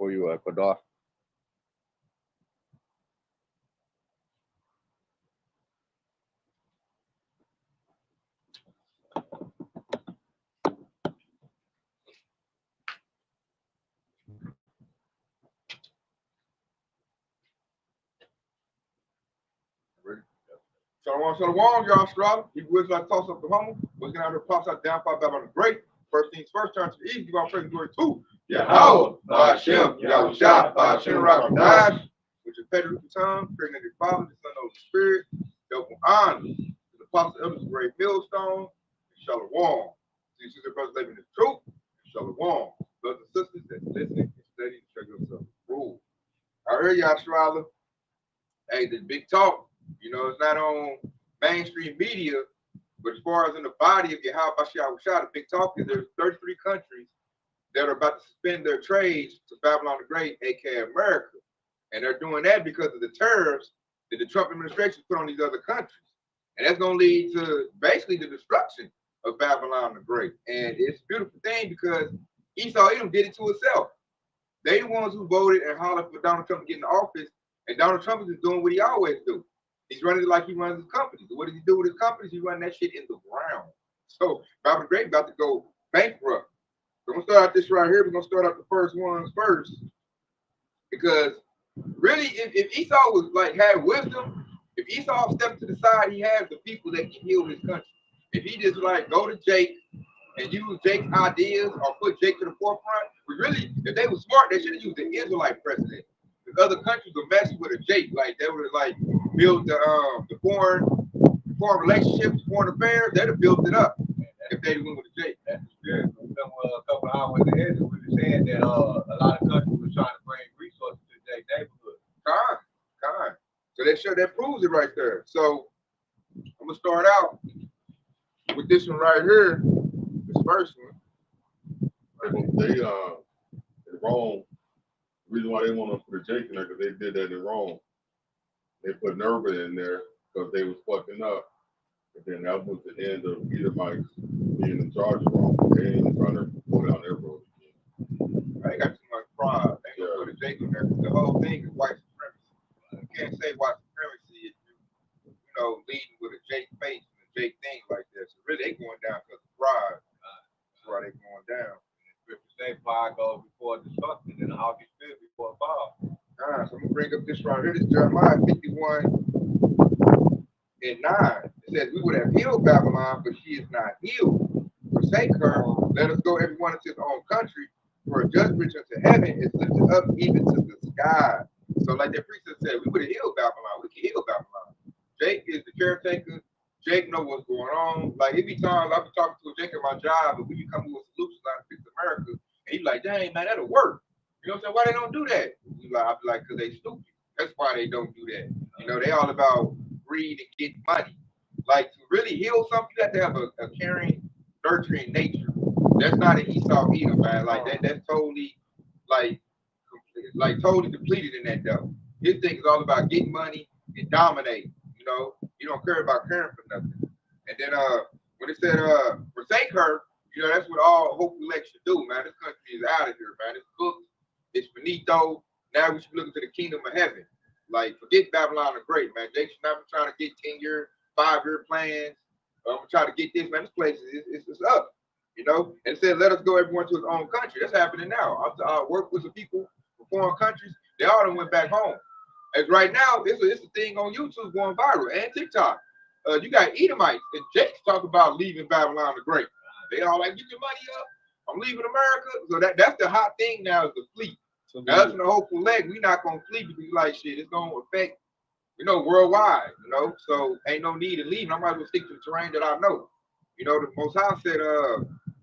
for you, Ecuador. Shalom, y'all, Strada. He was like toss up the home. Was going out here, pops out, down, pop back on the great. First things first, turn to the east, give our praise and glory to Yahweh, Ba'ashem, Yahweh Shah, Ba'ashem, Rock Dash, which is Pedro Luton, pregnant the Father, the Son of the Spirit, double honor to the Apostle Elders, Great Millstone, and Shalom. These sisters and brothers living in the truth, Shalom. Brothers and sisters that's listening and studying to check yourself rule. I heard y'all, Strada. Hey, the big talk. You know, it's not on mainstream media, but as far as in the body of Yahweh Bashar, the big talk is there's 33 countries that are about to suspend their trades to Babylon the Great, aka America. And they're doing that because of the tariffs that the Trump administration put on these other countries. And that's going to lead to basically the destruction of Babylon the Great. And it's a beautiful thing because Esau Edom did it to itself. They the ones who voted and hollered for Donald Trump to get in office, and Donald Trump is just doing what he always do. He's running it like he runs his companies. What does he do with his companies? He run that shit in the ground. So Babylon the Great about to go bankrupt. So I'm gonna start out this right here. We're gonna start out the first ones first. Because really, if Esau was like had wisdom, if Esau stepped to the side, he has the people that can heal his country. If he just like go to Jake and use Jake's ideas or put Jake to the forefront, but really, if they were smart, they should have used the Israelite president. Because other countries were messing with a Jake, like they would have like built the foreign relationships, foreign affairs, they'd have built it up if they went with a Jake. That's the spirit. A couple of hours ahead, we were saying that a lot of countries were trying to bring resources to their neighborhood. Kind. So that proves it right there. So I'm gonna start out with this one right here. This first one. They in Rome. The reason why they want to put a Jake in there because they did that in Rome. They put Nerva in there because they was fucking up. And then that was the end of Edomites being in charge of Rome. They ain't trying to go down their road again. They got too much pride. They gonna put a Jake in there. The whole thing is white supremacy. You can't say white supremacy if you know, leading with a Jake face and a Jake thing like that. So really, they going down because of pride. That's why they going down. Scripture say fire goes before destruction and the house is built before fall. So I'm gonna bring up this right here. This is Jeremiah 51 and 9. It says, "We would have healed Babylon, but she is not healed. Forsake her. Let us go, everyone into his own country. For a judgment unto heaven is lifted up even to the sky." So, like that priest said, we would have healed Babylon. We can heal Babylon. Jake is the caretaker. Jake know what's going on. Like it be times I be talking to a Jake at my job, and we be coming with solutions like fix America. And he like, "Dang man, that'll work." You know what I'm saying? Why they don't do that? I be like, because they stupid. That's why they don't do that. You know, they all about greed and getting money. Like to really heal something, you have to have a caring, nurturing nature. That's not an Esau Edom, man. Like that's totally like totally depleted in that though. His thing is all about getting money and dominating. You know, you don't care about caring for nothing. And then when it said forsake her, you know, that's what all hope elect should do, man. This country is out of here, man. It's cooked. It's finito. Now we should be looking to the kingdom of heaven. Like, forget Babylon the Great, man. They should not be trying to get 10-year, 5-year plans. I'm trying to get this, man. This place is up, you know? And it said, let us go everyone to his own country. That's happening now. I work with some people from foreign countries. They all done went back home. As right now, it's a thing on YouTube going viral and TikTok. You got Edomites and Jake's talk about leaving Babylon the Great. They all like, get your money up. I'm leaving America. So that's the hot thing now is the fleet. So now that's in the hopeful leg. We not gonna flee because like shit, it's gonna affect, you know, worldwide, you know. So ain't no need in leaving. I might as well stick to the terrain that I know. You know, the Most High said,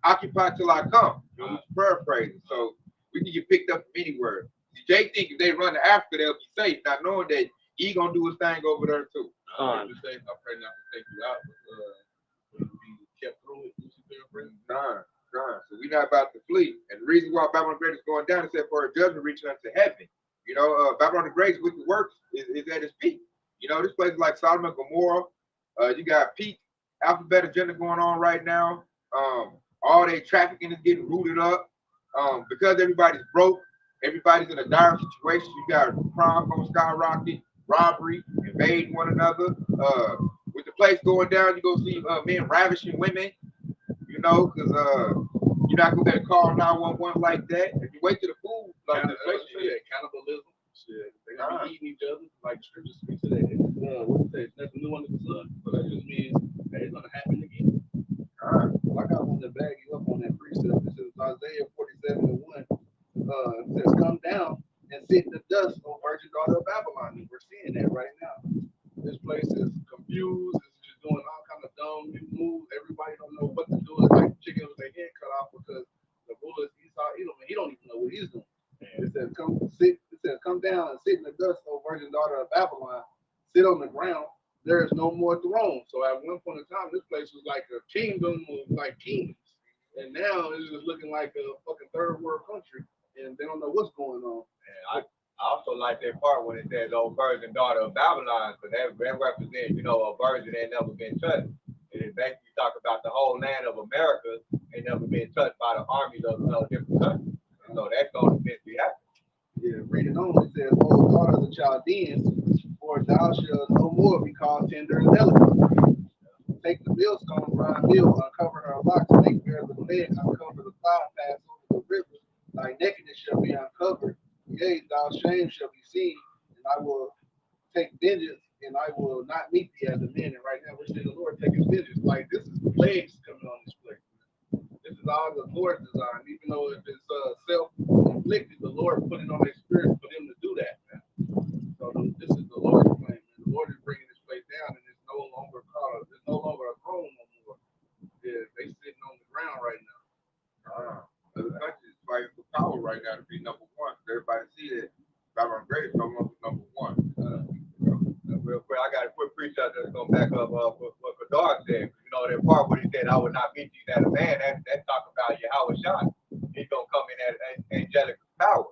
occupy till I come. You know, paraphrasing. So we can get picked up from anywhere. Jake think if they run to Africa, they'll be safe, not knowing that he gonna do his thing over there too. I pray not to take you out, but be kept through it. Nah. So we're not about to flee. And the reason why Babylon the Great is going down is that for a judgment reaching unto heaven. You know, Babylon the Great's wicked works is at its peak. You know, this place is like Sodom and Gomorrah. You got peak alphabet agenda going on right now. All their trafficking is getting rooted up. Because everybody's broke everybody's in a dire situation. You got crime on skyrocket, robbery, invading one another. With the place going down, you go see men ravishing women. You know, because you're not gonna get a call 911 like that. If you wait till the food, like the place, cannibalism. Shit, they gonna be eating each other. Like the scripture speaks to that. What it says, nothing new under the sun. So that just means that it's gonna happen again. Like I want to bag you up on that precept. This is Isaiah 47:1. It says, "Come down and sit in the dust, O virgin daughter of Babylon." And we're seeing that right now. This place is confused. It's just doing all kind of dumb moves. Everybody don't know what to do. It's like chicken with their head cut off because the bull is Esau Edom, and he don't even know what he's doing. It says, "Come sit." It says, "Come down and sit in the dust, O virgin daughter of Babylon. Sit on the ground. There is no more throne." So at one point in time, this place was like a kingdom of like kings, and now it's just looking like a fucking third world country, and they don't know what's going on. And I also like that part when it says, "Oh, virgin daughter of Babylon," because that represents, you know, a virgin that never been touched. And it basically talk about the whole land of America ain't never been touched by the armies of different countries. So that's going to eventually happen. Yeah, reading on, it says, "O daughter of the Chaldeans, for thou shalt no more be called tender and delicate. Take the millstone, grind meal, uncover her locks, make bare the leg, uncover the thigh, pass over the river. Thy nakedness shall be uncovered. Yea, thy shame shall be seen, and I will take vengeance, and I will not meet thee as a man." And right now we're seeing the Lord take his vengeance. Like this is plagues coming on this place. This is all the Lord's design, even though if it's self-inflicted, the Lord put it on their spirit for them to do that. Man. So this is the Lord's plan. Man. The Lord is bringing this place down, and it's no longer called. It's no longer a throne no more. Yeah, they sitting on the ground right now. The country is fighting for power right now to be number one. Everybody see that Babylon Great is no longer number one. Real quick, I got a quick precept that's going to back up what Kadar said. You know, that part where he said, "I would not meet you as a man," that talk about Yahweh Shai. He's going to come in as angelic power.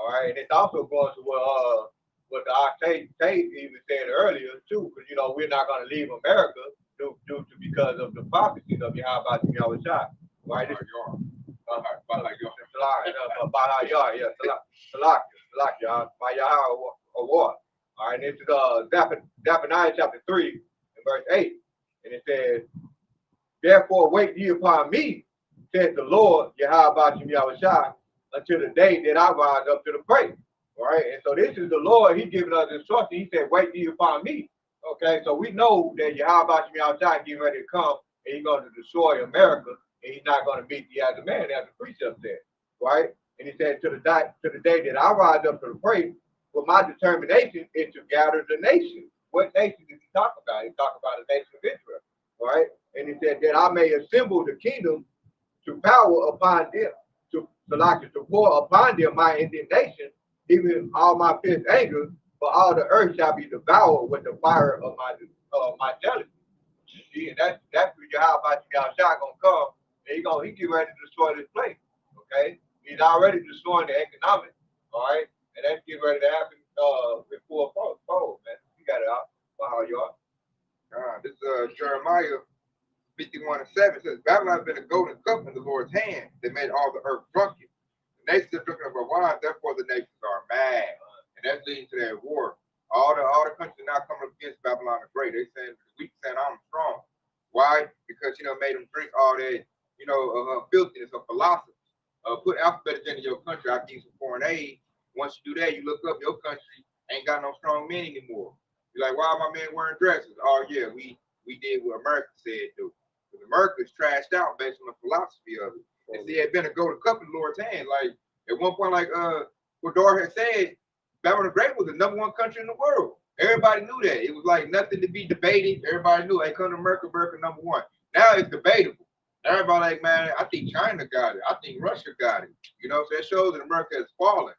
All right. And it's also going to what the Octave even said earlier, too, because, you know, we're not going to leave America because of the prophecies of Yahweh Shai. Right? All right, this is Zephaniah chapter 3 and verse 8. And it says, "Therefore wait ye upon me, says the Lord, Yahweh Shai, until the day that I rise up to the praise." All right, and so this is the Lord, he's giving us instruction. He said, "Wait ye upon me." Okay, so we know that Yahweh Shai getting ready to come, and he's going to destroy America, and he's not going to meet you as a man, as the precept said. Right? And he said, to the day that I rise up to the praise, well, my determination is to gather the nation. What nation did he talk about? He talked about the nation of Israel, right? And he said that I may assemble the kingdom to power upon them, to pour upon them my indignation, even all my fierce anger, for all the earth shall be devoured with the fire of my jealousy. See, and that's where Yahweh Shai gonna come, and he get ready to destroy this place. Okay, he's already destroying the economics. All right. And that's getting ready to happen before fall, man. You got it out for how you are. This is Jeremiah 51:7 says, "Babylon has been a golden cup in the Lord's hand. They made all the earth drunken. The nations are drinking of her wine, therefore the nations are mad." And that's leading to that war. All the countries are now coming up against Babylon the Great. They saying we saying I'm strong. Why? Because made them drink all that, filthiness of philosophy. Put alphabet agenda in your country. I give you some foreign aid. Once you do that, you look up, your country ain't got no strong men anymore. You're like, why are my men wearing dresses? Oh yeah, we did what America said do. Because America's trashed out based on the philosophy of it. And see, it had been a golden cup in the Lord's hand. Like at one point, like Kadar had said, Babylon the Great was the number one country in the world. Everybody knew that. It was like nothing to be debated. Everybody knew, hey, come to America, America number one. Now it's debatable. Everybody like, man, I think China got it. I think Russia got it. So that shows that America has fallen.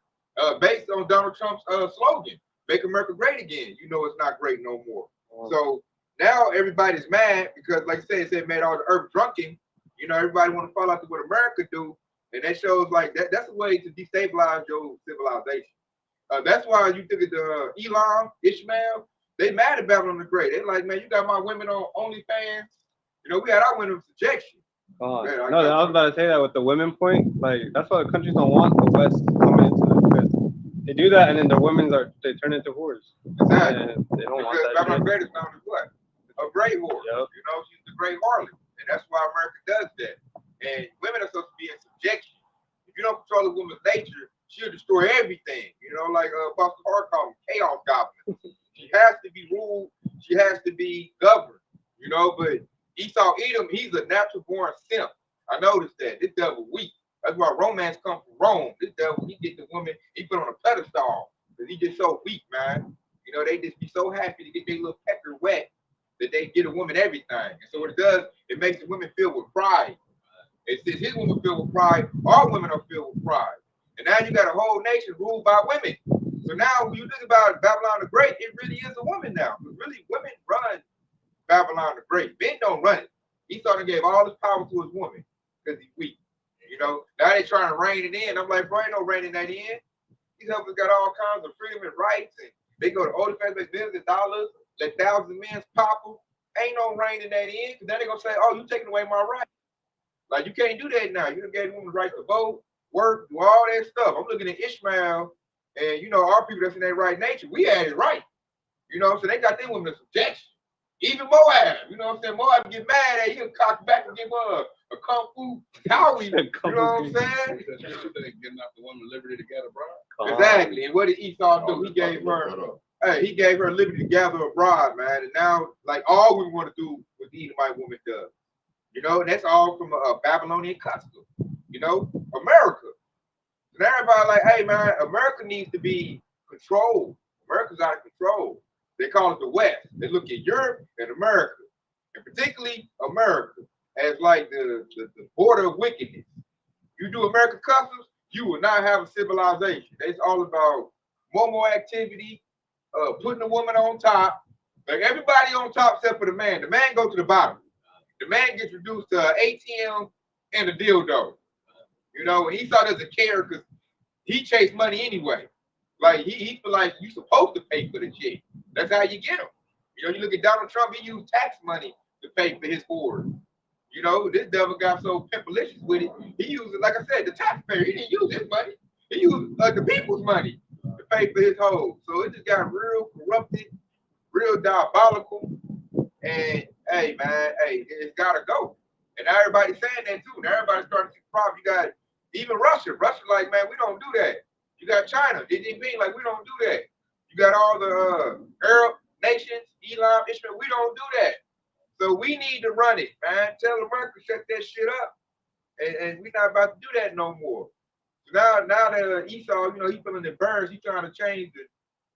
Based on Donald Trump's slogan, "Make America Great Again." It's not great no more. So now everybody's mad because, like I said, it made all the earth drunken. Everybody want to fall out to what America do, and that shows like that's a way to destabilize your civilization. That's why you took it to Elam, Ishmael. They mad at Babylon the Great. They like, man, you got my women on OnlyFans. We had our women in subjection. No, I was about to say that with the women point. Like that's why the countries don't want the West coming into the They do that, and then the they turn into whores. Exactly. And they don't want Because that. Babylon Shit. Great is known as what? A great whore. Yep. You know, she's the great harlot. And that's why America does that. And women are supposed to be in subjection. If you don't control a woman's nature, she'll destroy everything. You know, like Apostle Hart called them chaos goblins. She has to be ruled. She has to be governed. You know, but Esau Edom, he's a natural born simp. I noticed that. This devil weak. That's why romance comes from Rome. This devil, he get the woman, he put on a pedestal. Because he just so weak, man. You know, they just be so happy to get their little pecker wet that they get a woman everything. And so what it does, it makes the women filled with pride. It says his woman filled with pride, all women are filled with pride. And now you got a whole nation ruled by women. So now when you think about Babylon the Great, it really is a woman now. Because really women run Babylon the Great. Men don't run it. Esau gave all his power to his woman because he's weak. You know, now they trying to rein it in. I'm like, bro, ain't no reining that in. These helpers got all kinds of freedom and rights, and they go to OnlyFans, make millions of dollars, let thousands of men pop them. Ain't no reining that in, because then they gonna say, oh, you taking away my rights. Like, you can't do that now. You done gave women the right to vote, work, do all that stuff. I'm looking at Ishmael, and you know, our people that's in their right nature, we had it right. You know, so they got them women in subjection. Even Moab, you know what I'm saying? Moab get mad at you, cock back and give her a kung fu Howie. You know what I'm saying? Getting out the woman liberty to gather bride. Exactly. And what did Esau do? He gave her liberty to gather abroad, man. And now, like, all we want to do what the Edomite woman does. You know, and that's all from a Babylonian custom. You know, America. And everybody like, hey, man, America needs to be controlled. America's out of control. They call it the West. They look at Europe and America, and particularly America, as like the border of wickedness. You do American customs, you will not have a civilization. It's all about Momo activity, putting a woman on top. Like everybody on top except for the man. The man goes to the bottom. The man gets reduced to an ATM and a dildo. You know, and Esau doesn't care because he chased money anyway. Like he feel like you supposed to pay for the chick. That's how you get them. You know, you look at Donald Trump, he used tax money to pay for his whores. You know, this devil got so pimpalicious with it. He used it, like I said, the taxpayer. He didn't use his money. He used the people's money to pay for his hoes. So it just got real corrupted, real diabolical. And hey, man, hey, it's gotta go. And now everybody's saying that too. Now everybody's starting to see the problem. You got even Russia. Russia, like, man, we don't do that. You got China. They being like, we don't do that. You got all the Arab nations, Elam, Ishmael. We don't do that. So we need to run it, man. Tell America shut that shit up. And we're not about to do that no more. So now that Esau, you know, he's feeling the burns, he's trying to change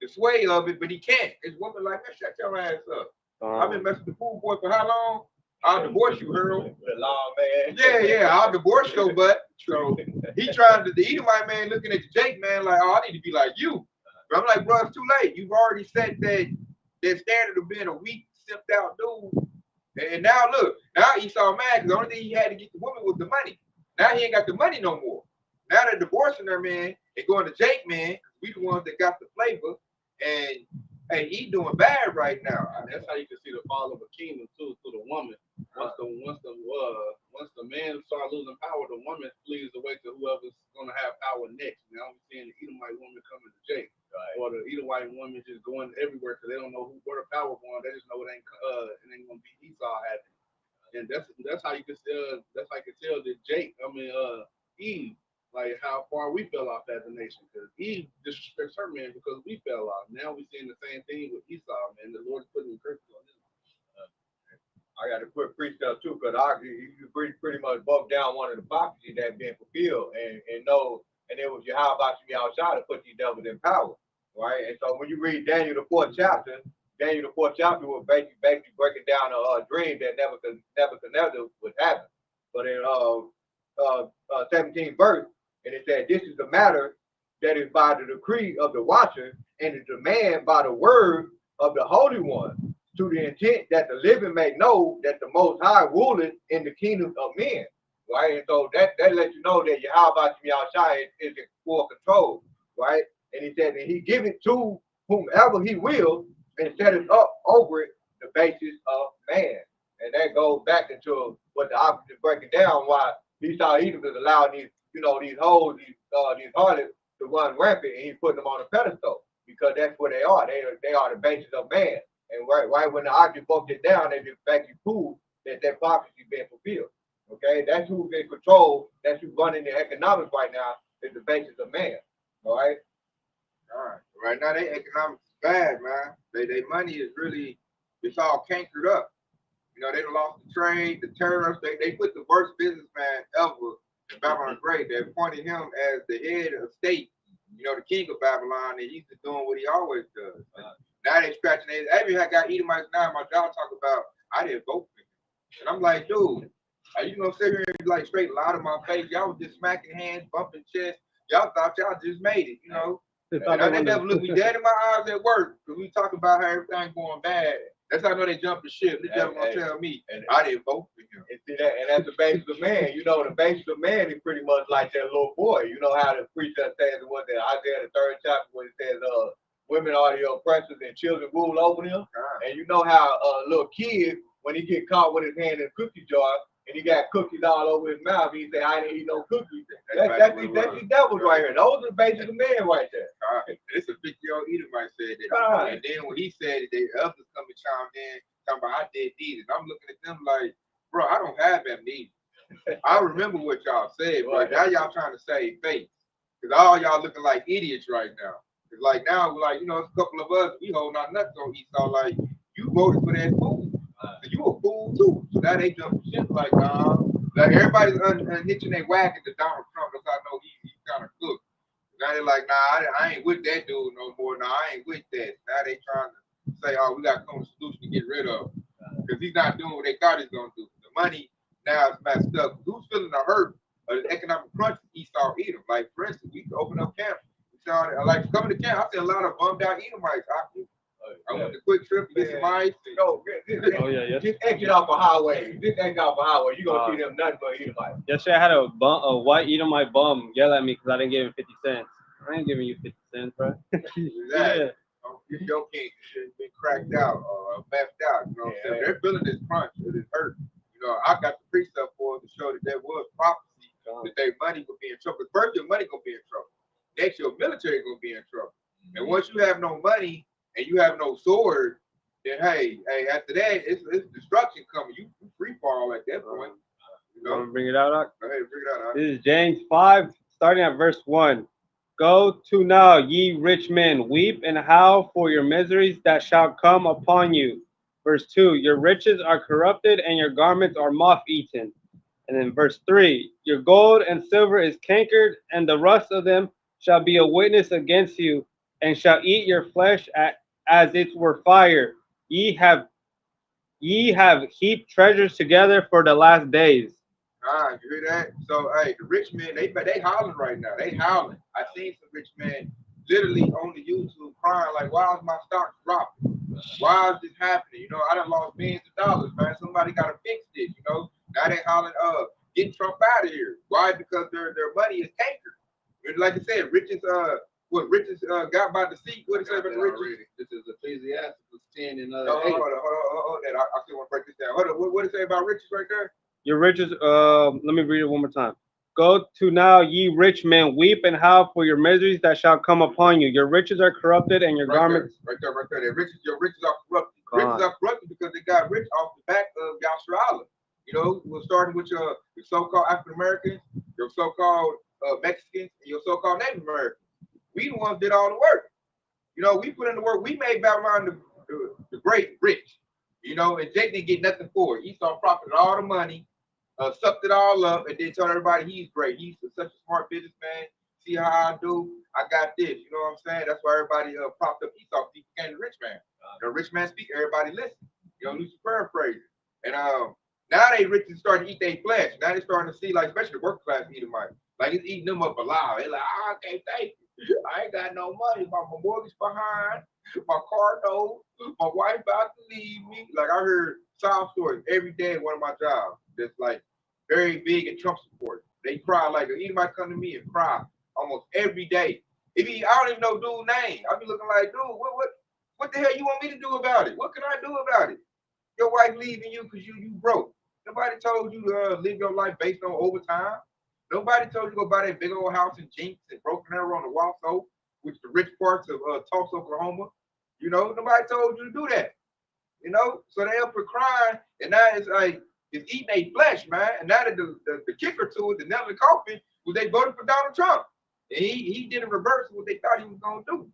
the sway of it, but he can't. His woman like, man, shut your ass up. I've been messing with the pool boy for how long? I'll divorce you, Harold. Long man. Yeah, I'll divorce your butt. So he trying to, the Edomite man looking at the Jake man like, oh, I need to be like you. But I'm like, bro, it's too late. You've already set that standard of being a weak, simped out dude. And now look, now Esau mad because the only thing he had to get the woman was the money. Now he ain't got the money no more. Now they're divorcing her, man, and going to Jake, man. We the ones that got the flavor. And hey, he doing bad right now. That's how you can see the fall of a kingdom too, to the woman. Once the man start losing power, the woman flees away to whoever's gonna have power next. Now we're seeing the Edomite woman coming to Jake, or the Edomite woman just going everywhere because they don't know where the power going. They just know it ain't gonna be Esau having. And that's how you can tell. That's how you can tell that Eve, like how far we fell off as a nation, because Eve disrespects her man because we fell off. Now we're seeing the same thing with Esau, man. The Lord is putting curses on him. I got a quick precept too, because you pretty much broke down one of the prophecies that been fulfilled, and it was Yahweh outside to put these devils in power, right? And so when you read Daniel the 4th chapter was basically breaking down a dream that Nebuchadnezzar was having. But in 17th verse, and it said, "This is the matter that is by the decree of the watcher, and the demand by the word of the Holy One, to the intent that the living may know that the Most High ruleth in the kingdom of men." Right? And so that lets you know that Yahweh outside is in full control, right? And he said that he give it to whomever he will and set it up over it, the basis of man. And that goes back into what the opposite is breaking down, why Esau Edom is allowing these hoes, these harlots to run rampant, and he's putting them on a pedestal because that's what they are. They are the basis of man. And right when the occupant broke it down, they just fact you prove that that prophecy been fulfilled. Okay, that's who's in control. That's who's running the economics right now. Is the basis of man. All right. All right. Right now, they economics is bad, man. They money is really, it's all cankered up. You know, they done lost the trade, the tariffs. They put the worst businessman ever in Babylon the Great. They appointed him as the head of state, you know, the king of Babylon, and he's just doing what he always does. Now they scratching their head. Every I got Edomites now, my job talk about, I didn't vote for him. And I'm like, dude, are you gonna sit here and like straight lie to my face? Y'all was just smacking hands, bumping chests. Y'all thought y'all just made it, you know. And they never look me dead in my eyes at work because we talk about how everything going bad. That's how I know they jumped the ship. They never gonna tell me I didn't vote for him. And that's the basis of man. You know, the basis of man is pretty much like that little boy. You know how the preacher says it was in Isaiah the 3rd chapter when it says, women are the oppressors and children rule over them. And you know how a little kid, when he get caught with his hand in a cookie jar, and he got cookies all over his mouth, he say, I didn't eat no cookies. That's the devils right here. Those are the basis of man right there. It's a 50-year-old Edomite said that. And then when he said it, the others come and chimed in, talking about I did these. And I'm looking at them like, bro, I don't have amnesia. I remember what y'all said, but now y'all trying to save face. Because all y'all looking like idiots right now. Because like now, we're like, you know, it's a couple of us, we holding our nuts on Esau, like, you voted for that fool. So you a fool too. So now they jump shit like, like everybody's unhitching their wagon to Donald Trump because I know he's kind of cooked. Now they're like, nah, I ain't with that dude no more. Nah, I ain't with that. Now they trying to say, oh, we got to come with a solution to get rid of him. Because he's not doing what they thought he's going to do. The money now is messed up. Who's feeling the hurt of the economic crunch Esau Edom? Like, for instance, we could open up camps. We saw, like, coming to camp, I see a lot of bummed out Edomites. I went to Quick Trip to get some ice. Just exit off a highway. Just exit off a highway. You're going to see them nothing but Edomites. Yesterday I had a white Edomite bum yell at me because I didn't give him 50 cents. I ain't giving you 50 cents, bro. Exactly. Your king has been cracked out or messed out. You know what I'm saying? They're feeling this crunch. It is hurt. You know, I got the precept for to show that there was prophecy that their money would be in trouble. First, your money going to be in trouble. Next, your military going to be in trouble. And once you have no money and you have no sword, then hey, after that, it's destruction coming. You free fall at that point. You know? Want to bring it out, Doc? Go ahead, bring it out. This is James 5, starting at verse 1. Go to now, ye rich men, weep and howl for your miseries that shall come upon you. Verse 2, your riches are corrupted and your garments are moth-eaten. And then verse 3, your gold and silver is cankered, and the rust of them shall be a witness against you, and shall eat your flesh as it were fire. Ye have heaped treasures together for the last days. You hear that? So, hey, the rich men, they howling right now. They howling. I seen some rich men literally on the YouTube crying like, why is my stock dropping? Why is this happening? You know, I done lost millions of dollars, man. Somebody got to fix this, you know. Now they hollering, get Trump out of here. Why? Because their money is cankered. Like I said, riches got by the seat. What did it say about the riches? This is Ecclesiastes 10 and 8. Hold on. I still want to break this down. Hold on. What did it say about riches right there? Your riches, let me read it one more time. Go to now, ye rich men, weep and howl for your miseries that shall come upon you. Your riches are corrupted and your garments. Right there. Your riches are corrupted. Riches are corrupted because they got rich off the back of Yasser. You know, we're starting with your so-called African Americans, your so-called Mexicans, and your so-called Native Americans. We the ones did all the work. You know, we put in the work. We made Babylon the great rich. You know, and Jake didn't get nothing for it. Esau profited all the money. Sucked it all up and then told everybody he's great. He's such a smart businessman. See how I do? I got this. You know what I'm saying? That's why everybody propped up Esau. He became the rich man. The rich man speak, everybody listen. You know, Lucifer paraphrasing. And now they rich and starting to eat their flesh. Now they're starting to see, like, especially the working class Edomite. Like, it's eating them up alive. They're like, I can't take it. I ain't got no money. My mortgage behind. My car note. My wife about to leave me. Like, I heard sob stories every day at one of my jobs. That's like very big and Trump support. They cry like an Edomite come to me and cry almost every day. I don't even know dude's name. I be looking like, dude, what the hell you want me to do about it? What can I do about it? Your wife leaving you because you broke. Nobody told you to live your life based on overtime. Nobody told you to go buy that big old house in Jinx and Broken Arrow on the Wasso, which the rich parts of Tulsa, Oklahoma. You know, nobody told you to do that. You know, so they up for crying, and now it's like it's eating their flesh, man. And now that the kicker to it, the nail in the coffin, was they voted for Donald Trump, and he did in reverse of what they thought he was gonna do.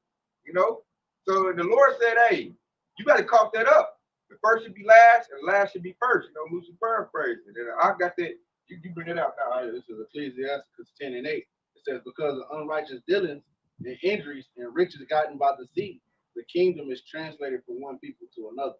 You know, so the Lord said, "Hey, you got to cough that up. The first should be last, and the last should be first." You know, loosely paraphrasing. And I got that. You bring it out now. All right, this is Ecclesiastes 10 and 8. It says, because of unrighteous dealings and injuries and riches gotten by the sea, the kingdom is translated from one people to another.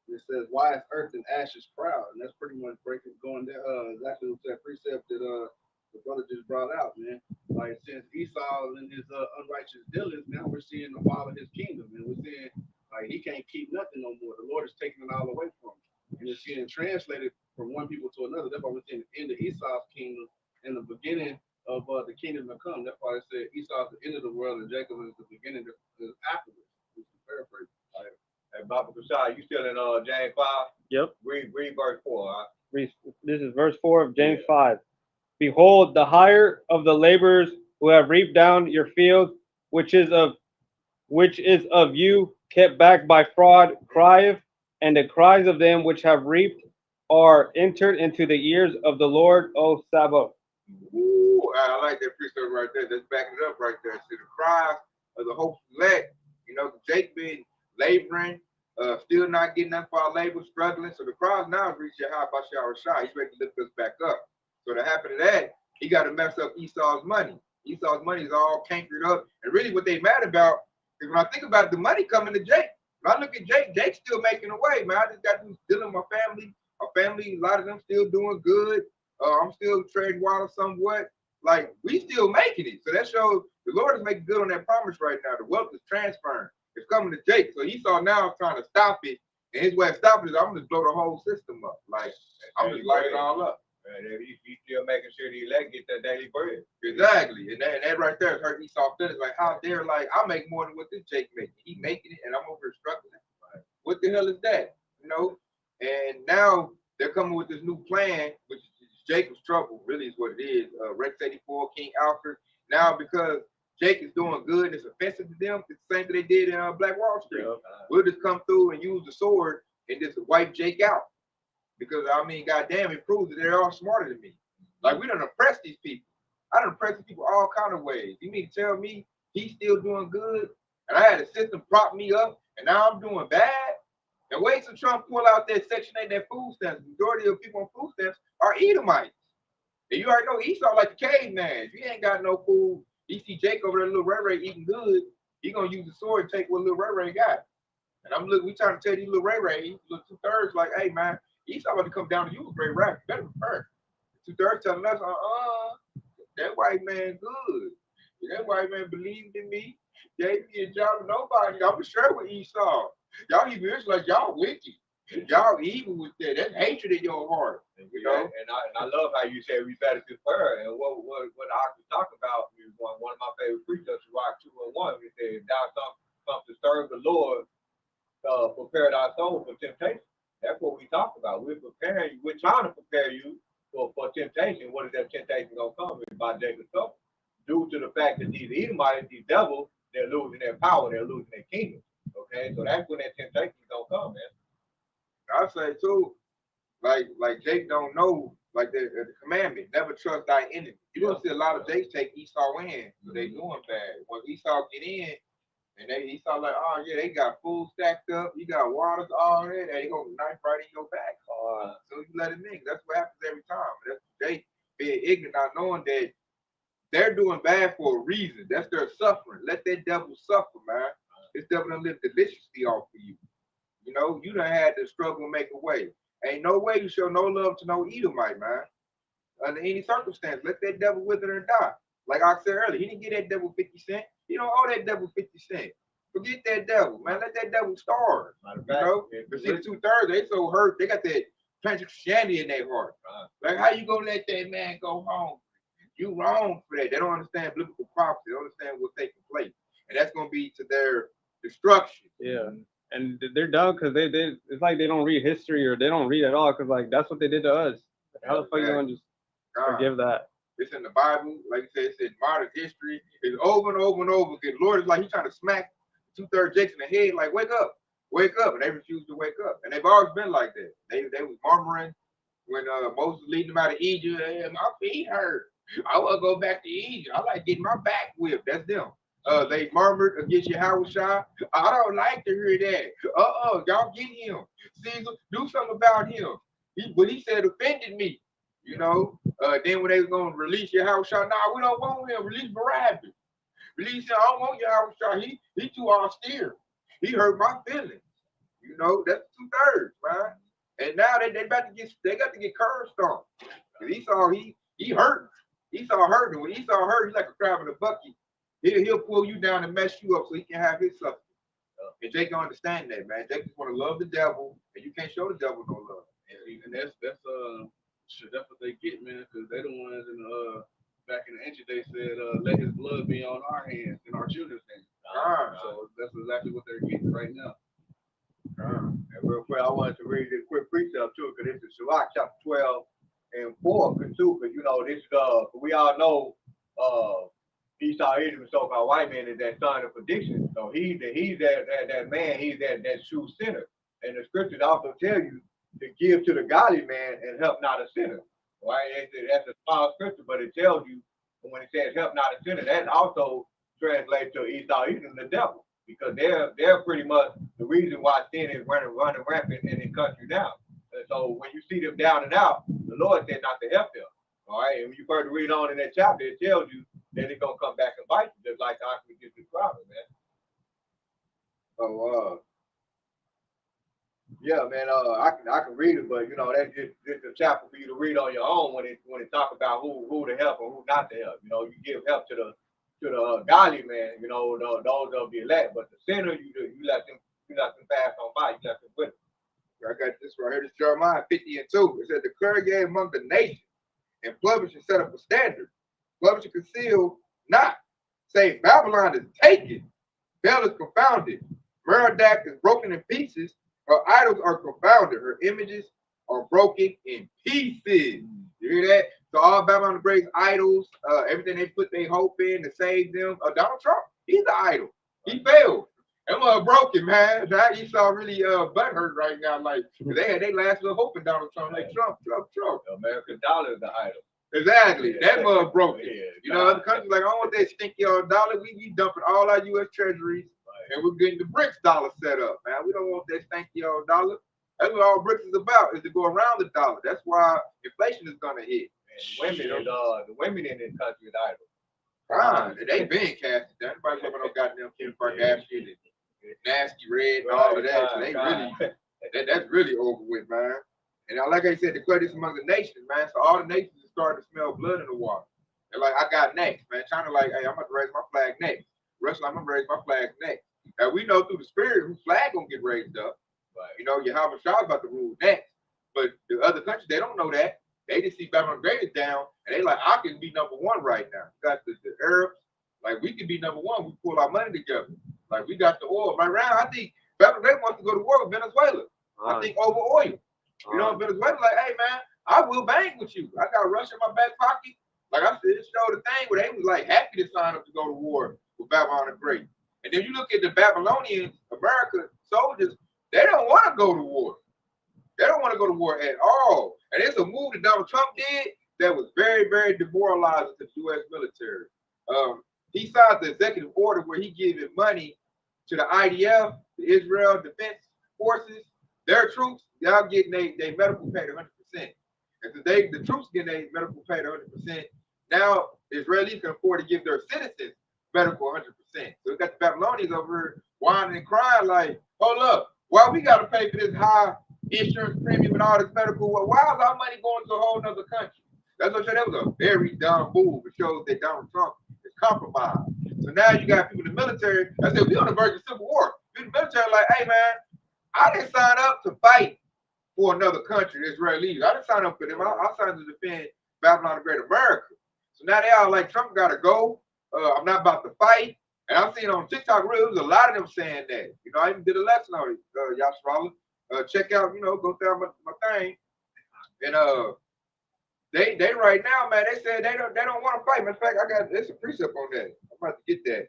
And it says, why is earth and ashes proud? And that's pretty much going there, exactly what that precept that the brother just brought out, man. Like, since Esau and his unrighteous dealings, now we're seeing the fall of his kingdom. And we're seeing, like, he can't keep nothing no more. The Lord is taking it all away from him. And it's getting translated from one people to another. That's why we're seeing the end of Esau's kingdom and the beginning of the kingdom to come. That's why they said Esau's the end of the world and Jacob is the beginning of afterwards. Which is paraphrase. And Baba Kushai, you still in James 5? Yep. Read verse 4. Huh? This is verse 4 of James 5. Behold, the hire of the laborers who have reaped down your field, which is of you, kept back by fraud, crieth, and the cries of them which have reaped are entered into the ears of the Lord, O Sabbath. Ooh, I like that precept right there. Let's back it up right there. See the cries of the hopeful elect. You know, Jake been laboring, still not getting up for our labor, struggling. So the cries now reach your high by Shower Shah. He's ready to lift us back up. So to happen to that, he got to mess up Esau's money. Esau's money is all cankered up. And really what they mad about is when I think about it, the money coming to Jake. When I look at Jake, Jake's still making away, man. I just got to dealing with my family. My family, a lot of them still doing good. I'm still trading water somewhat. Like, we still making it. So that shows the Lord is making good on that promise right now. The wealth is transferring. It's coming to Jake. So Esau now trying to stop it. And his way of stopping it is I'm going to blow the whole system up. Like, I'm just lighting it all up. And he's still making sure the elect get that daily bread. Exactly. And that right there hurt Esau feelings. Like, how dare, like, I make more than what this Jake making. He making it, and I'm over here struggling. Like, what the hell is that? You know? And now they're coming with this new plan, which is Jacob's trouble, really is what it is. Rex 84, King Alfred. Now, because Jake is doing good and it's offensive to them, it's the same thing they did in Black Wall Street. Yep. We'll just come through and use the sword and just wipe Jake out. Because, I mean, goddamn, it proves that they're all smarter than me. Like, we done oppressed these people. I done oppressed these people all kind of ways. You mean to tell me he's still doing good? And I had a system prop me up, and now I'm doing bad? And wait till Trump pull out that Section 8, that food stamps. The majority of people on food stamps are Edomites. And you already know Esau like a caveman. If he ain't got no food, he see Jake over there, little Ray Ray eating good, he gonna use the sword and take what little Ray Ray got. And I'm looking, we trying to tell you little Ray Ray, look 2/3 like, hey man, Esau about to come down to you with great rap. You better prepare. 2/3 telling us, that white man good. That white man believed in me, gave me a job to nobody. I'm sure with Esau. Y'all even like y'all wicked. Y'all evil with that. That's hatred in your heart. You know? And I love how you say we better prepare. And what I could talk about is one of my favorite precepts, Rock 2 and 1. It says, thou come to serve the Lord, prepare thy soul for temptation. That's what we talk about. We're preparing you. We're trying to prepare you for temptation. What is that temptation going to come? It's by Jacob's trouble. Due to the fact that these Edomites, these devils, they're losing their power. They're losing their kingdom. Okay? So that's when that temptation is going to come, man. I say too, like Jake don't know, like the commandment, never trust thy enemy. You're gonna see a lot of Jakes take Esau in, so they doing bad. When Esau get in, and Esau like, oh yeah, they got food stacked up, you got waters all there, they gonna knife right in your back. So you let him in. That's what happens every time. That's Jake being ignorant, not knowing that they're doing bad for a reason. That's their suffering. Let that devil suffer, man. This devil done live deliciously off of you. You know, you done had to struggle and make a way. Ain't no way you show no love to no Edomite, man. Under any circumstance, let that devil wither and die. Like I said earlier, he didn't get that devil 50 cents. He don't owe that devil 50 cents. Forget that devil, man. Let that devil starve. You know? But see, the 2/3, they so hurt. They got that plenty of Christianity in their heart. Like, how you gonna let that man go home? You wrong for that. They don't understand biblical prophecy. They don't understand what's taking place. And that's gonna be to their destruction. Yeah. And they're dumb because they it's like they don't read history or they don't read at all because like that's what they did to us. How the fuck you gonna just forgive that? It's in the Bible. Like you said, it's in modern history. It's over and over and over again. The Lord is like, he's trying to smack 2/3 Jakes in the head, like, wake up. And they refuse to wake up. And they've always been like that. They was murmuring when Moses leading them out of Egypt. Hey, my feet hurt. I want to go back to Egypt. I like getting my back whipped. That's them. They murmured against Yahweh Shah. I don't like to hear that. Y'all get him. Caesar, do something about him. But he said offended me. You know. Then when they was gonna release Yahweh Shah, nah, we don't want him. Release Barabbas. Release him. I don't want Yahweh Shah. He too austere. He hurt my feelings. You know, that's 2/3, man. And now they got to get cursed on. Cause Esau, he hurt. Esau hurt. And when Esau hurt, he's like a crab in a bucket. He'll pull you down and mess you up so he can have his substance. And Jake don't understand that, man. Jake just want to love the devil, and you can't show the devil no love. And that's what they get, man, because they the ones in back in the ancient days said, let his blood be on our hands and our children's hands. So that's exactly what they're getting right now. And real quick, I wanted to read this quick precept too, because this is Sirach chapter 12 and 4, too, because you know this we all know Esau Edom, so-called white man, is that son of perdition. So he's that man, he's that true sinner. And the scriptures also tell you to give to the godly man and help not a sinner. Right? That's a small scripture, but it tells you when it says help not a sinner, that also translates to Esau Edom, the devil, because they're pretty much the reason why sin is running rampant in the country now. And so when you see them down and out, the Lord said not to help them. All right, and when you further read on in that chapter, it tells you that it's gonna come back and bite you, just like I just described, man. So yeah, man, I can read it, but you know that's just a chapter for you to read on your own when it talk about who to help or who not to help. You know, you give help to the godly man, you know, those of the elect, but the sinner you let them pass on by, you let them with them. I got this right here. This Jeremiah 50 and 2. It said, declare ye among the nations, and publish set up a standard. Publish conceal not. Say Babylon is taken. Bel is confounded. Merodach is broken in pieces. Her idols are confounded. Her images are broken in pieces. You hear that? So all Babylon the Great's idols, everything they put their hope in to save them. Donald Trump, he's the idol. He failed. That mother broken, man. That Esau really butthurt right now. Like they had their last little hope in Donald Trump. Like Trump. The American dollar is the idol. Exactly. Yeah, that mother broken. Yeah, you know, other countries like, I don't want that stinky old dollar. We dumping all our U.S. treasuries, right, and we're getting the BRICS dollar set up, man. We don't want that stinky old dollar. That's what all BRICS is about, is to go around the dollar. That's why inflation is gonna hit. And the women in this country is idle. They been casted down. Everybody looking on goddamn Kim Kardashian and nasty red and all of that. So they really, that's really over with, man. And like I said, declare this among the nations, man. So all the nations are starting to smell blood in the water. They're like, I got next, man. China like, hey, I'm going to raise my flag next. Russia, I'm going to raise my flag next. Now, we know through the spirit whose flag going to get raised up. Right. You know, Yahweh Shah is about to rule next. But the other countries, they don't know that. They just see Babylon Great is down, and they like, I can be number one right now. We got the Arabs, like, we can be number one. We pull our money together. Like, we got the oil right around. I think Babylon Great wants to go to war with Venezuela. I think over oil. You know, Venezuela, like, hey, man, I will bang with you. I got Russia in my back pocket. Like I said, it showed the thing where they was like happy to sign up to go to war with Babylon the Great. And then you look at the Babylonians, America soldiers, they don't want to go to war. They don't want to go to war at all. And it's a move that Donald Trump did that was very, very demoralizing to the U.S. military. He signed the executive order where he giving money to the IDF, the Israel Defense Forces, their troops. Y'all getting their medical paid 100%. And today the troops getting their medical paid 100%. Now Israelis can afford to give their citizens medical 100%. So we got the Babylonians over here whining and crying like, hold up, why we got to pay for this high insurance premium and all this medical? Why is our money going to a whole other country? That's what I said. That was a very dumb move. It shows that Donald Trump is compromised. So now you got people in the military. I said, we on the verge of civil war. People in the military like, hey man, I didn't sign up to fight for another country, the Israelis. I didn't sign up for them. I signed up to defend Babylon the Great America. So now they all like, Trump got to go. I'm not about to fight. And I'm seeing on TikTok, really, there's a lot of them saying that. You know, I even did a lesson on it, Yashwala. Check out, you know, go down my thing. And They right now, man. They said they don't want to fight. Matter of fact, there's a precept on that. I'm about to get that.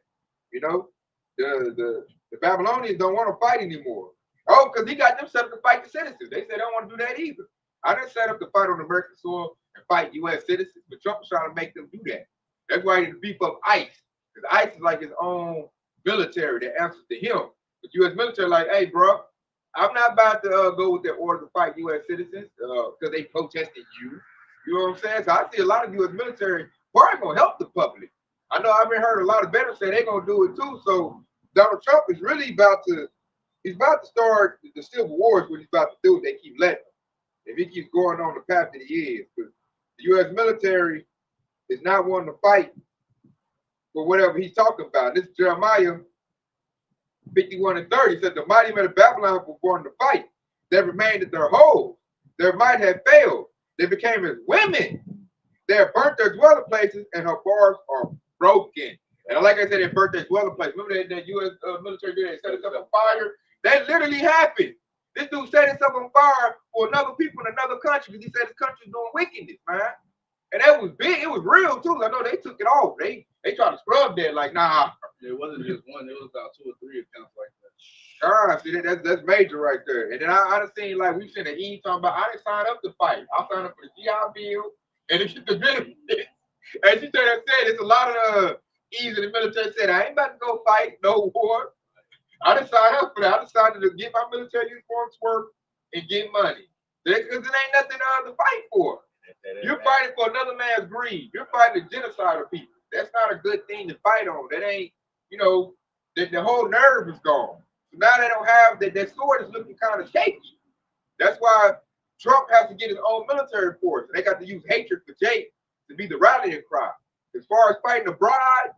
You know, the Babylonians don't want to fight anymore. Oh, because he got them set up to fight the citizens. They said they don't want to do that either. I didn't set up to fight on American soil and fight U.S. citizens, but Trump is trying to make them do that. That's why he had to beef up ICE, because ICE is like his own military that answers to him. But U.S. military like, hey, bro, I'm not about to go with their order to fight U.S. citizens because they protested you. You know what I'm saying? So I see a lot of U.S. military probably gonna help the public. I know I've been heard a lot of veterans say they're gonna do it too. So Donald Trump is really about to start the civil war is what he's about to do if they keep letting him. If he keeps going on the path that he is. Because the U.S. military is not wanting to fight for whatever he's talking about. This is Jeremiah 51:30 said the mighty men of Babylon were born to fight. They remained at their holes. Their might had failed. They became as women. They have burnt their dwelling places, and her bars are broken. And like I said, they burnt their dwelling place. Remember that U.S. military did they set us up on fire? That literally happened. This dude set us up on fire for another people in another country because he said his country's doing wickedness, man. And that was big. It was real too. I know they took it off. They tried to scrub that like, nah. It wasn't just one. It was about 2 or 3 accounts like that. See, that's major right there. And then I done seen, like, we've seen the E talking about, I didn't sign up to fight. I signed up for the GI Bill and it's the benefits. And she said, it's a lot of E's in the military said, I ain't about to go fight no war. I didn't sign up for that. I decided to get my military uniforms work and get money. Because it ain't nothing to fight for. You're fighting for another man's greed. You're fighting the genocide of people. That's not a good thing to fight on. That ain't, the whole nerve is gone. So now they don't have that. That sword is looking kind of shaky. That's why Trump has to get his own military force. They got to use hatred for Jake to be the rallying cry. As far as fighting abroad,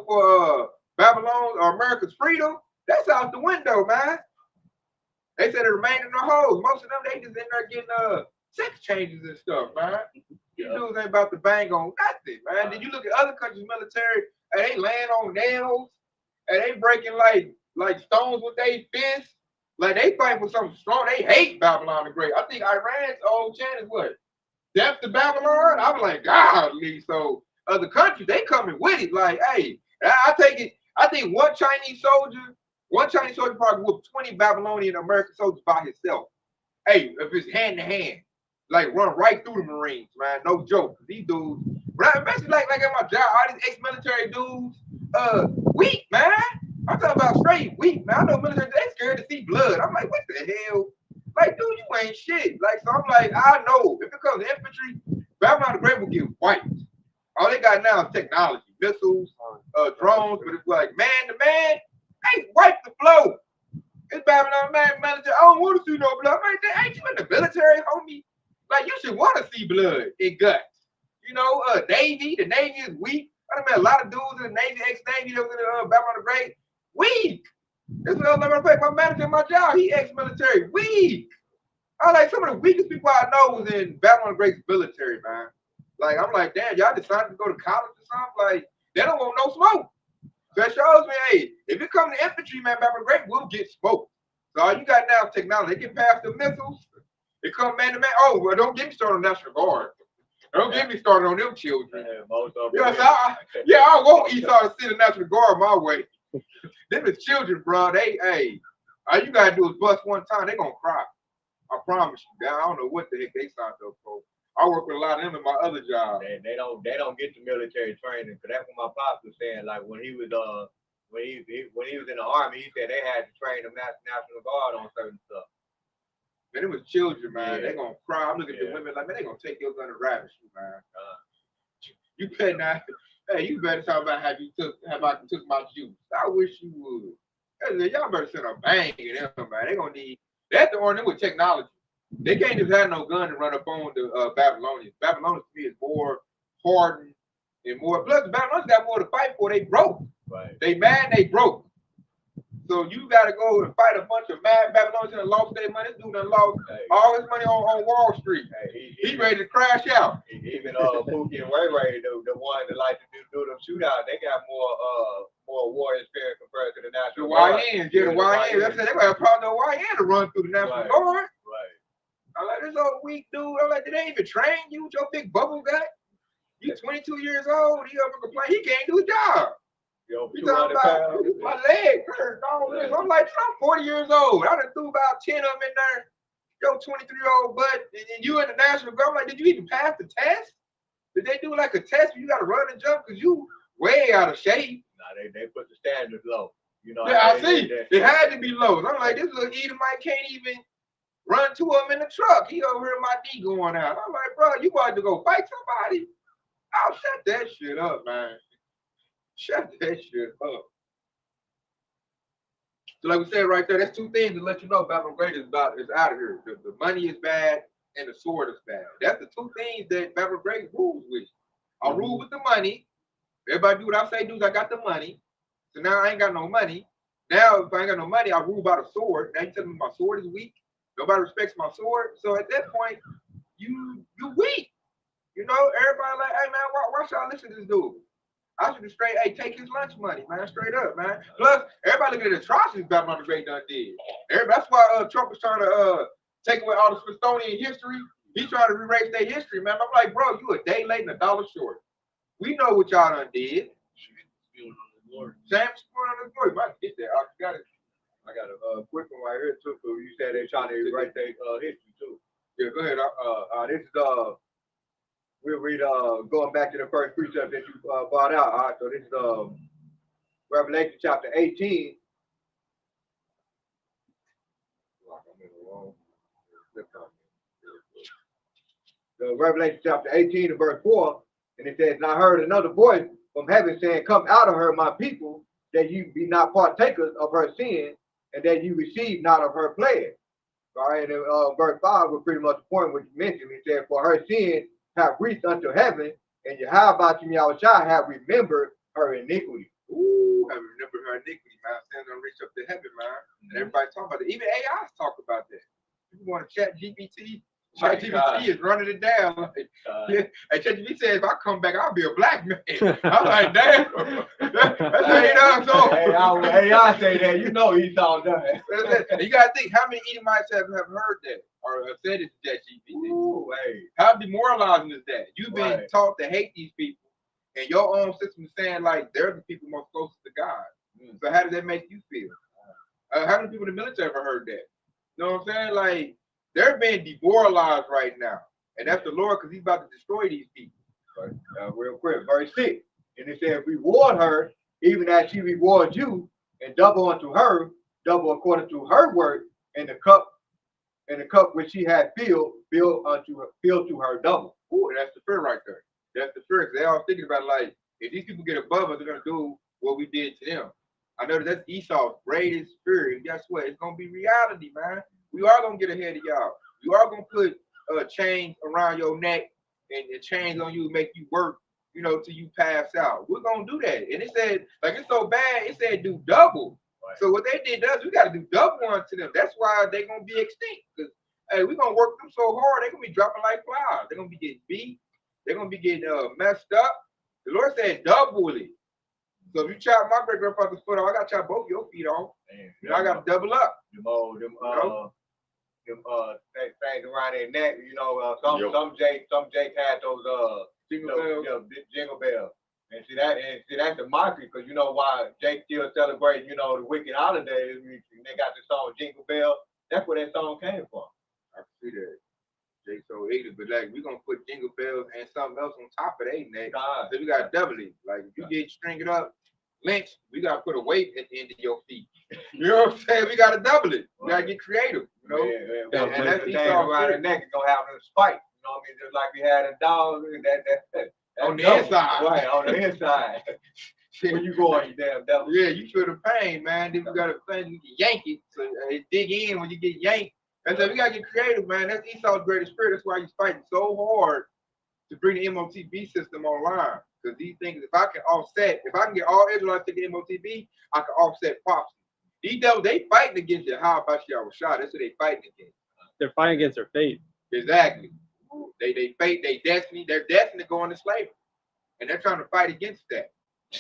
for Babylon or America's freedom, that's out the window, man. They said it remained in the holes. Most of them, they just in there getting sex changes and stuff, man. You dudes ain't about to bang on nothing, man. Then you look at other countries' military, and they laying on nails, and they breaking like stones with their fists. Like they fighting for something strong. They hate Babylon the Great. I think Iran's old chant is what? Death to Babylon? I was like, godly. So other countries, they coming with it. Like, hey, I take it. I think one Chinese soldier probably whooped 20 Babylonian American soldiers by himself. Hey, if it's hand to hand, like run right through the Marines, man. No joke. These dudes, especially like at my job, all these ex-military dudes, weak, man. I'm talking about straight weak, man. I know military, they scared to see blood. I'm like, what the hell? Like, dude, you ain't shit. Like, so I'm like, I know if it comes to infantry, Babylon the Great will get wiped. All they got now is technology, missiles, drones, but it's like man to man, they wipe the flow. It's Babylon military. I don't want to see no blood. I'm like, ain't you in the military, homie? Like, you should want to see blood in guts. Navy, the Navy is weak. I met a lot of dudes in the Navy, ex-Navy that was in Babylon the Great. Weak. This is another fact. My manager at my job, he ex-military. Weak. I like some of the weakest people I know was in Babylon the Great's military, man. Like, I'm like, damn, y'all decided to go to college or something? Like, they don't want no smoke. So that shows me, hey, if it comes to infantry, man, Babylon the Great will get smoked. So all you got now is technology. They get past the missiles. They come man to man. Oh, well, don't get me started on National Guard. Don't get me started on them children. I want Esau to send the National Guard my way. Them is children, bro. All you gotta do is bust one time. They gonna cry. I promise you. I don't know what the heck they signed up for. I work with a lot of them in my other job. They don't get the military training. Cause that's what my pops was saying. Like when he was in the army, he said they had to train the National Guard on certain stuff. Man, it was children, man. They gonna cry. I'm looking at the women like, man, they gonna take your gun and ravish you, man. You better not. Hey, you better talk about how I took my juice. I wish you would. Y'all better send a bang at them, man. They gonna need. They have to order them with technology. They can't just have no gun and run up on the Babylonians. Babylonians to me is more hardened and more. Plus, the Babylonians got more to fight for. They broke. Right. They mad. They broke. So you got to go and fight a bunch of mad Babylonians and lost their money. This dude done lost all his money on Wall Street. He ready to crash out. Even Pookie and Ray Ray, the one that like to do them shootouts, they got more warrior spirit compared to the National Guard. The YNs, the YNs. That's it. They got a problem with YN to run through the National Guard. Right. I'm like, this old weak dude. I'm like, did they even train you with your big bubble gut? You 22 years old. He over complain. He can't do his job. Yo, You talking about my leg hurt, all this. I'm like, I'm 40 years old. I done threw about 10 of them in there. Yo, 23-year-old butt, and you in the national guard. I'm like, did you even pass the test? Did they do like a test where you got to run and jump? Because you way out of shape. Nah, they put the standards low. You know, Yeah, I see. It had to be low. I'm like, this little Edomite can't even run to him in the truck. He over here, my knee going out. I'm like, bro, you about to go fight somebody? Oh, shut that shit up, man. Shut that shit up. So like we said right there, that's two things to let you know Babylon Great is out of here. The money is bad and the sword is bad. That's the two things that Babylon Great rules with. I rule with the money. Everybody do what I say do is I got the money. So now I ain't got no money. Now if I ain't got no money, I rule by the sword. Now you tell me my sword is weak. Nobody respects my sword. So at that point, you weak. You know, everybody like, hey man, why should I listen to this dude? I should have straight, hey, take his lunch money, man, straight up, man. Plus, everybody looking at the atrocities Babylon the Great done did. That's why Trump is trying to take away all the Smithsonian history. He's trying to erase their history, man. I'm like, bro, you a day late and $1 short. We know what y'all done did. Sam spewing on the glory. I get that. I got a quick one right here too. So you said they're trying to erase their history too. Yeah, go ahead. This is we'll read going back to the first precept that you brought out. All right, so this is Revelation chapter 18. The Revelation chapter 18 and verse 4, and it says, and I heard another voice from heaven saying, come out of her, my people, that you be not partakers of her sin, and that you receive not of her plague. All right, and verse 5 was pretty much the point which you mentioned. It said, for her sin have reached unto heaven, and Yahweh Yahushua have remembered her iniquity. Ooh, I remember her iniquity, man. Sin's gonna reach up to heaven, man. And everybody talking about it. Even AI talk about that. If you want to chat GPT, ChatGPT is running it down. Like, yeah. And ChatGPT says, if I come back, I'll be a black man. I'm like, damn. That's ain't up. So AI say that, you know he's all done. You gotta think, how many Edomites have heard that or have said it to ChatGPT? Ooh, hey. How demoralizing is that? You've been taught to hate these people, and your own system is saying like they're the people most closest to God. So how does that make you feel? How many people in the military ever heard that? You know what I'm saying? Like, they're being demoralized right now. And that's the Lord, because he's about to destroy these people. Real quick, verse 6. And it says, reward her, even as she rewards you, and double unto her, double according to her work, and the cup which she had filled to her double. Ooh, and that's the fear right there. That's the fear, because they're all thinking about like, if these people get above us, they're gonna do what we did to them. I know that's Esau's greatest fear. And guess what? It's gonna be reality, man. We are gonna get ahead of y'all. You are gonna put chains around your neck and chains on you, make you work, you know, till you pass out. We're gonna do that. And it said, like, it's so bad, it said do double. Right. So what they did does, we gotta do double unto them. That's why they're gonna be extinct. Because hey, we're gonna work them so hard, they're gonna be dropping like flies. They're gonna be getting beat, they're gonna be getting messed up. The Lord said double it. So if you chop my great grandfather's foot off, I gotta chop both your feet off. You know, I gotta double up. Things around their neck, you know, some Jake had those jingle bells. And see that's the mockery, because you know why Jake still celebrating, you know, the wicked holidays. They got the song Jingle Bell. That's where that song came from. I can see that. Jake so hated, but like we're gonna put jingle bells and something else on top of their neck. So we gotta double it. Like if you get string it up, lynch, we gotta put a weight at the end of your feet. You know what I'm saying? We gotta double it. We gotta get creative. You know? And that's the thing around the neck is gonna have a spike. You know what I mean? Just like we had a dog that on the inside. Right, on the inside. When you go on, you damn devil. Yeah, you feel the pain, man. Then you gotta you yank it, so it dig in when you get yanked. And so we gotta get creative, man. That's Esau's greatest spirit. That's why he's fighting so hard to bring the MOTB system online. Because these things, if I can get all Israelites to the MOTB, I can offset prophecy. These devils, they fighting against the How about Yahushua. That's what they fighting against. They're fighting against their faith. Exactly. They fate, they destiny, they're destined to go into slavery. And they're trying to fight against that.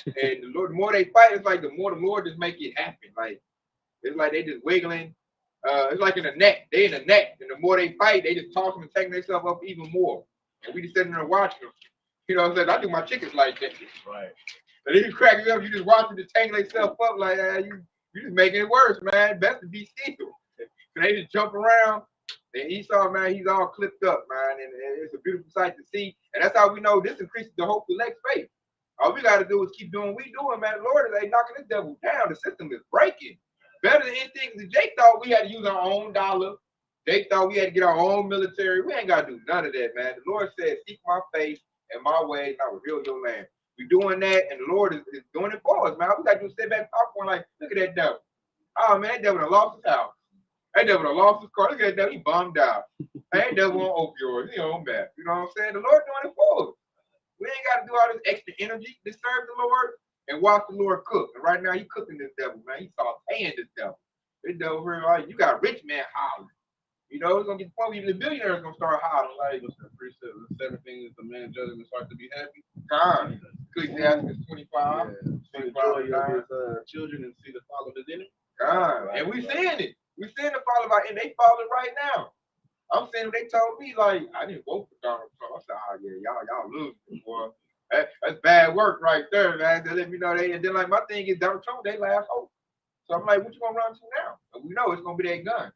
And the Lord, the more they fight, it's like the more the Lord just make it happen. Like it's like they just wiggling It's like in the net. They in the net, and the more they fight, they just toss them and taking themselves up even more. And we just sitting there watching them. You know what I'm saying? I do my chickens like that. Right. And then you crack me up, you just watch them just tangle themselves up like you just making it worse, man. Best to be still. So they just jump around. And Esau, man, he's all clipped up, man, and it's a beautiful sight to see. And that's how we know this increases the hope to elect faith. All we got to do is keep doing what we doing, man. Lord is like knocking this devil down. The system is breaking. Better than anything. Jake thought we had to use our own dollar. Jake thought we had to get our own military. We ain't got to do none of that, man. The Lord said, seek my face and my ways, and I will reveal your land. We're doing that, and the Lord is doing it for us, man. We got to do sit back popcorn like, look at that devil. Oh, man, that devil done lost his house. That devil done lost his car. Look at that devil. He bummed out. That devil on opioids. He on meth. You know what I'm saying? The Lord doing it for us. We ain't got to do all this extra energy to serve the Lord and watch the Lord cook. And right now, he cooking this devil, man. He sauteing this devil. This devil here, like, you got rich man hollering. You know, it's going to get the point where even the billionaires going to start hollering. Like, Listen, precept, the 7 things the man judging his heart to be happy. God. Ecclesiastes 25. Yeah. See the joy of his children and see the fall of his enemy. God. And we seeing it. We seeing the fall of our, and they falling right now. I'm saying they told me, like, I didn't vote for Donald Trump. I said, oh, yeah, y'all losing, boy. That's bad work right there, man. They let me know they, and then, like, my thing is Donald Trump, they last hope. So I'm like, what you gonna run to now? And we know it's gonna be that gun.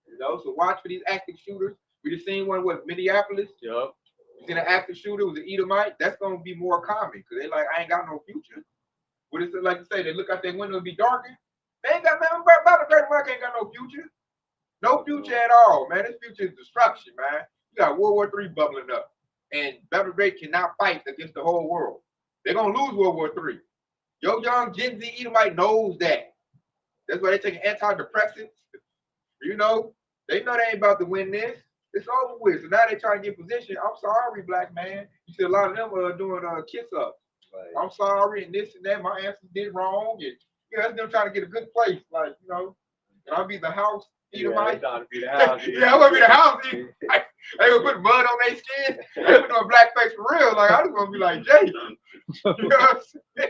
You know, so watch for these active shooters. We just seen one with Minneapolis. Yup. You seen an active shooter, it was an Edomite. That's gonna be more common, because they like, I ain't got no future. What is it like to say? They look out their window and be darkened. They ain't got nothing about the great America ain't got no future. No future at all, man. This future is destruction, man. You got World War III bubbling up. And Better Great cannot fight against the whole world. They're going to lose World War III. Your young Gen Z Edomite knows that. That's why they're taking antidepressants. You know, they know they ain't about to win this. It's over with. So now they trying to get position. I'm sorry, black man. You see a lot of them doing kiss-ups. Right. I'm sorry, and this and that. My ancestors did wrong. And, you know, that's them trying to get a good place. Like, you know, and I'll be the house. Edomite. Yeah, be the house. Yeah, I'm gonna be the house. They gonna put mud on their skin. They put on blackface for real. Like I just gonna be like Jay. You know what I'm saying?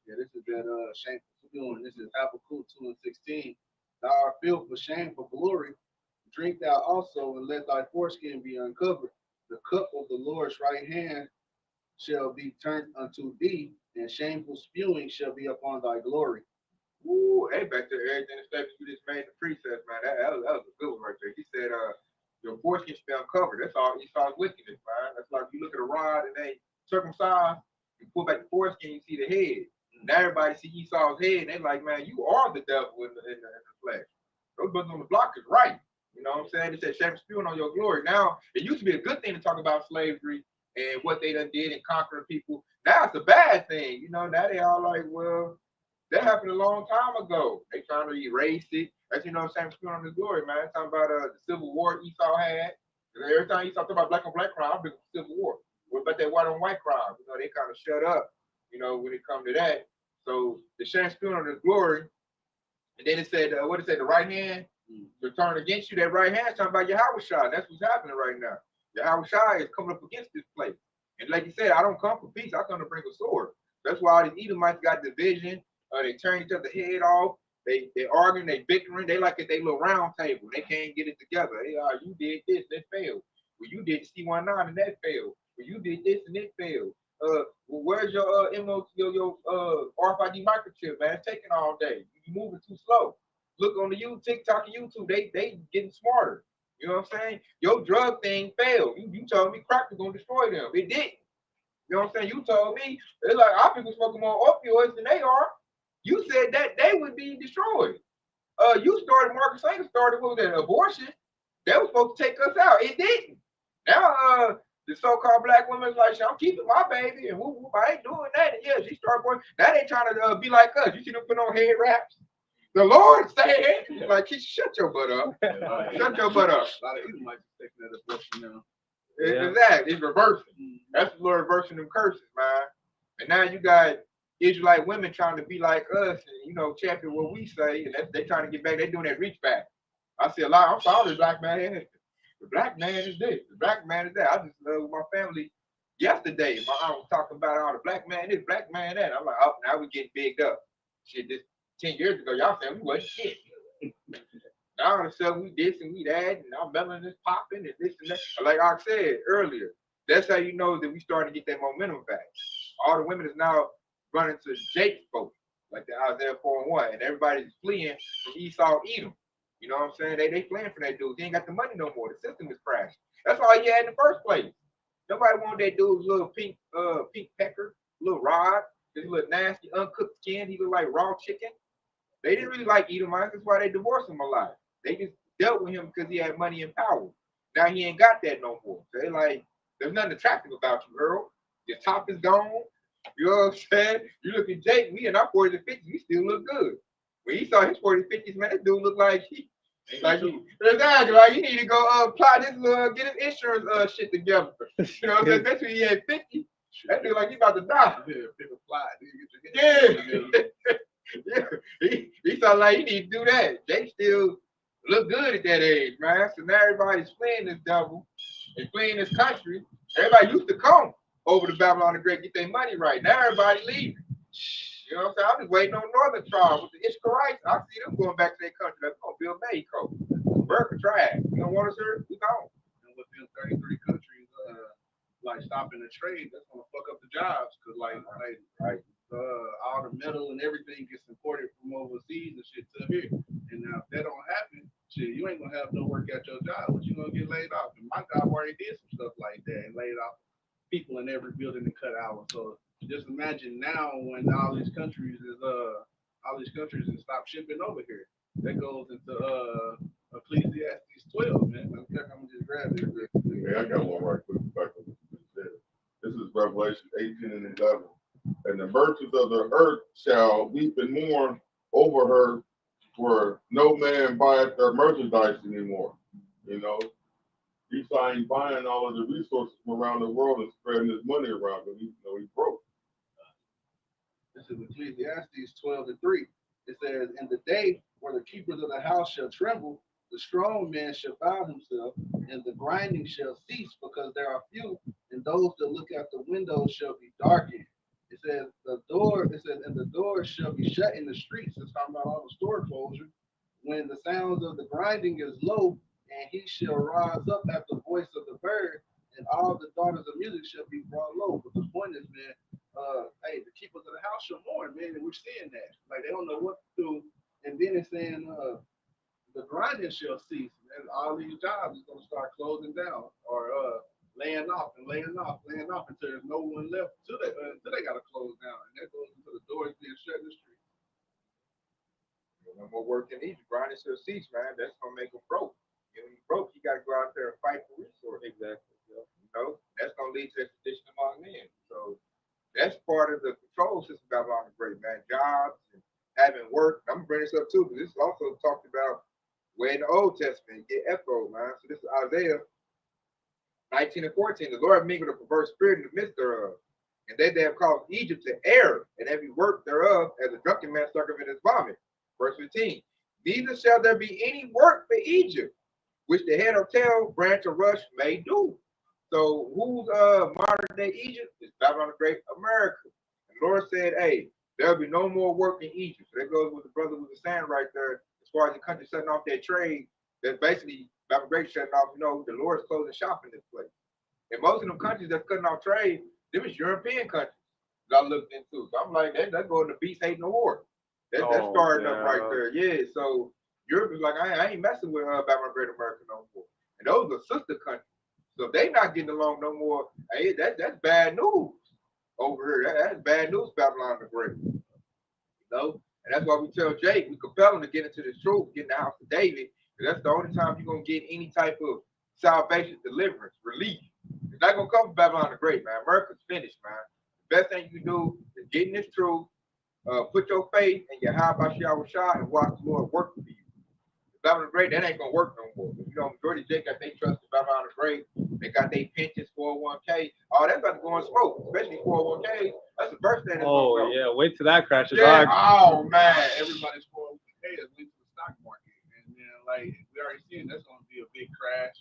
Yeah, this is that shameful feeling. This is Habakkuk 2:16. Thou art filled with shame for glory. Drink thou also, and let thy foreskin be uncovered. The cup of the Lord's right hand shall be turned unto thee, and shameful spewing shall be upon thy glory. Ooh, hey, back to everything the statements we just made the precepts, man. That was a good one right there. He said, your foreskin should be uncovered. That's all Esau's wickedness, man. That's like you look at a rod and they circumcised, you pull back the foreskin, you see the head. Now everybody see Esau's head, and they like, man, you are the devil in the flesh. Those brothers on the block is right. You know what I'm saying? They said, shame spewing on your glory. Now, it used to be a good thing to talk about slavery and what they done did in conquering people. Now it's a bad thing. You know, now they all like, well, that happened a long time ago. They trying to erase it. That's, you know what I'm saying, spewing on his glory, man. Talking about the Civil War Esau had. Every time Esau talk about black on black crime, I've been Civil War. What about that white on white crime? You know, they kind of shut up, you know, when it come to that. So the shame spewing on his glory. And then it said, what it said, the right hand to turn against you. That right hand talking about Yahushua. That's what's happening right now. Yahushua is coming up against this place. And like you said, I don't come for peace. I come to bring a sword. That's why all these Edomites got division. They turn each other's head off. They arguing, they bickering. They like at their little round table. They can't get it together. Hey, you did this, that failed. Well, you did C19 and that failed. Well, you did this and it failed. Well, where's your your RFID microchip, man? It's taking all day. You moving too slow. Look on the TikTok and YouTube. They getting smarter. You know what I'm saying? Your drug thing failed. You told me crack was gonna destroy them. It didn't. You know what I'm saying? You told me it's like our people smoking more opioids than they are. You said that they would be destroyed. You started, Marcus Sanger started with an abortion. They were supposed to take us out. It didn't. Now, the so-called black woman's like, I'm keeping my baby, and I ain't doing that. And yeah, she started going. Now they trying to be like us. You see them put on head wraps. The Lord said, like, shut your butt up. Shut your butt up. A lot of Edomites taking that abortion now. It's reversing. That's the Lord reversing them curses, man. And now you got Israelite women trying to be like us and, you know, champion what we say, and they trying to get back. They doing that reach back. I see a lot. I'm sorry, the black man. The black man is this. The black man is that. I just with my family yesterday. My aunt was talking about all the black man this, black man that. I'm like, oh, now we getting bigged up. Shit, this 10 years ago, y'all said we wasn't shit. Now all of a sudden we this and we that, and our melanin is popping and this and that. Like I said earlier, that's how you know that we starting to get that momentum back. All the women is now running to Jake's boat, like the Isaiah 4:1, and everybody's fleeing from Esau Edom. You know what I'm saying? They fleeing from that dude. He ain't got the money no more. The system is crashed. That's all he had in the first place. Nobody wanted that dude's little pink pecker, little rod, his little nasty uncooked skin. He looked like raw chicken. They didn't really like Edomites. That's why they divorced him a lot. They just dealt with him because he had money and power. Now he ain't got that no more. So they like, there's nothing attractive about you, Earl. Your top is gone. You know what I'm saying? You look at Jake, we in our 40s and 50s, we still look good. When he saw his 40s, 50s, man, that dude looked like exactly. Like you need to go apply this get his insurance shit together. You know what I'm saying? Especially he had 50. That dude like he about to die. Yeah. Yeah. He felt like he need to do that. Jake still look good at that age, man. So now everybody's fleeing this devil and fleeing this country. Everybody used to come over to Babylon the Great, get their money right. Now everybody leaving. You know what I'm saying? I'm just waiting on Northern tribe with the Ishkarites. I see them going back to their country. That's going to build Mexico. Burger tribe. You don't want us here? We gone. And within 33 countries, like stopping the trade, that's gonna fuck up the jobs. Cause like all the metal and everything gets imported from overseas and shit to here. And now if that don't happen, shit, you ain't gonna have no work at your job. What you gonna get laid off? And my job already did some stuff like that and laid off people in every building and cut hours. So just imagine now when all these countries is stop shipping over here. That goes into Ecclesiastes 12, man. I'm just grab it. Yeah, I got one right quick. This is Revelation 18 and 11. And the merchants of the earth shall weep and mourn over her, for no man buyeth their merchandise anymore. You know, he's buying all of the resources from around the world and spreading his money around, but he's broke. This is Ecclesiastes 12 and 3. It says, in the day where the keepers of the house shall tremble, the strong man shall bow himself, and the grinding shall cease, because there are few, and those that look at the windows shall be darkened. It says, and the doors shall be shut in the streets. It's talking about all the store closure. When the sounds of the grinding is low, and he shall rise up at the voice of the bird, and all the daughters of music shall be brought low. But the point is, man, hey, the keepers of the house shall mourn, man, and we're seeing that. Like they don't know what to do. And then it's saying the grinding shall cease, and all these jobs is gonna start closing down or laying off until there's no one left until they gotta close down. And that goes into the doors being shut in the street. No more work in Egypt. Grinding shall cease, man. That's gonna make him broke. And when he's broke, you gotta go out there and fight for resources. Exactly. You know, that's gonna lead to expedition among men. So that's part of the control system Babylon the Great, man. Jobs and having work. I'm gonna bring this up too, because this is also talked about way in the Old Testament. Get echoed, man. So this is Isaiah 19 and 14. The Lord mingled a perverse spirit in the midst thereof, and they have caused Egypt to err, and every work thereof, as a drunken man sucketh in his vomit. Verse 15. Neither shall there be any work for Egypt, which the head or tail, branch or rush may do. So who's modern day Egypt? It's Babylon the Great, America. And the Lord said, hey, there'll be no more work in Egypt. So that goes with the brother was saying right there, as far as the country shutting off their trade, that's basically Babylon the Great shutting off, the Lord's closing shop in this place. And most of them countries that's cutting off trade, them is European countries that I looked into. So I'm like, that's going to beast hating the war. That's starting up right there. Yeah, so Europe is like, I ain't messing with Babylon the Great America no more. And those are sister countries. So if they not getting along no more, hey, that's bad news over here. That's bad news, Babylon the Great. And that's why we tell Jake, we compel him to get into the truth, get in the house of David, because that's the only time you're going to get any type of salvation, deliverance, relief. It's not going to come from Babylon the Great, man. America's finished, man. The best thing you can do is get in this truth, put your faith in your Yahweh Shah and watch the Lord work for you. Babylon the Great, that ain't gonna work no more. Majority Jake got they trust in Babylon the Great. They got their pensions, 401k. Oh, that's about to go in smoke, especially 401k. That's the first thing. Oh yeah, wait till that crashes. Yeah. Oh man, Everybody's 401k is linked to the stock market, and then like we already seen, that's gonna be a big crash,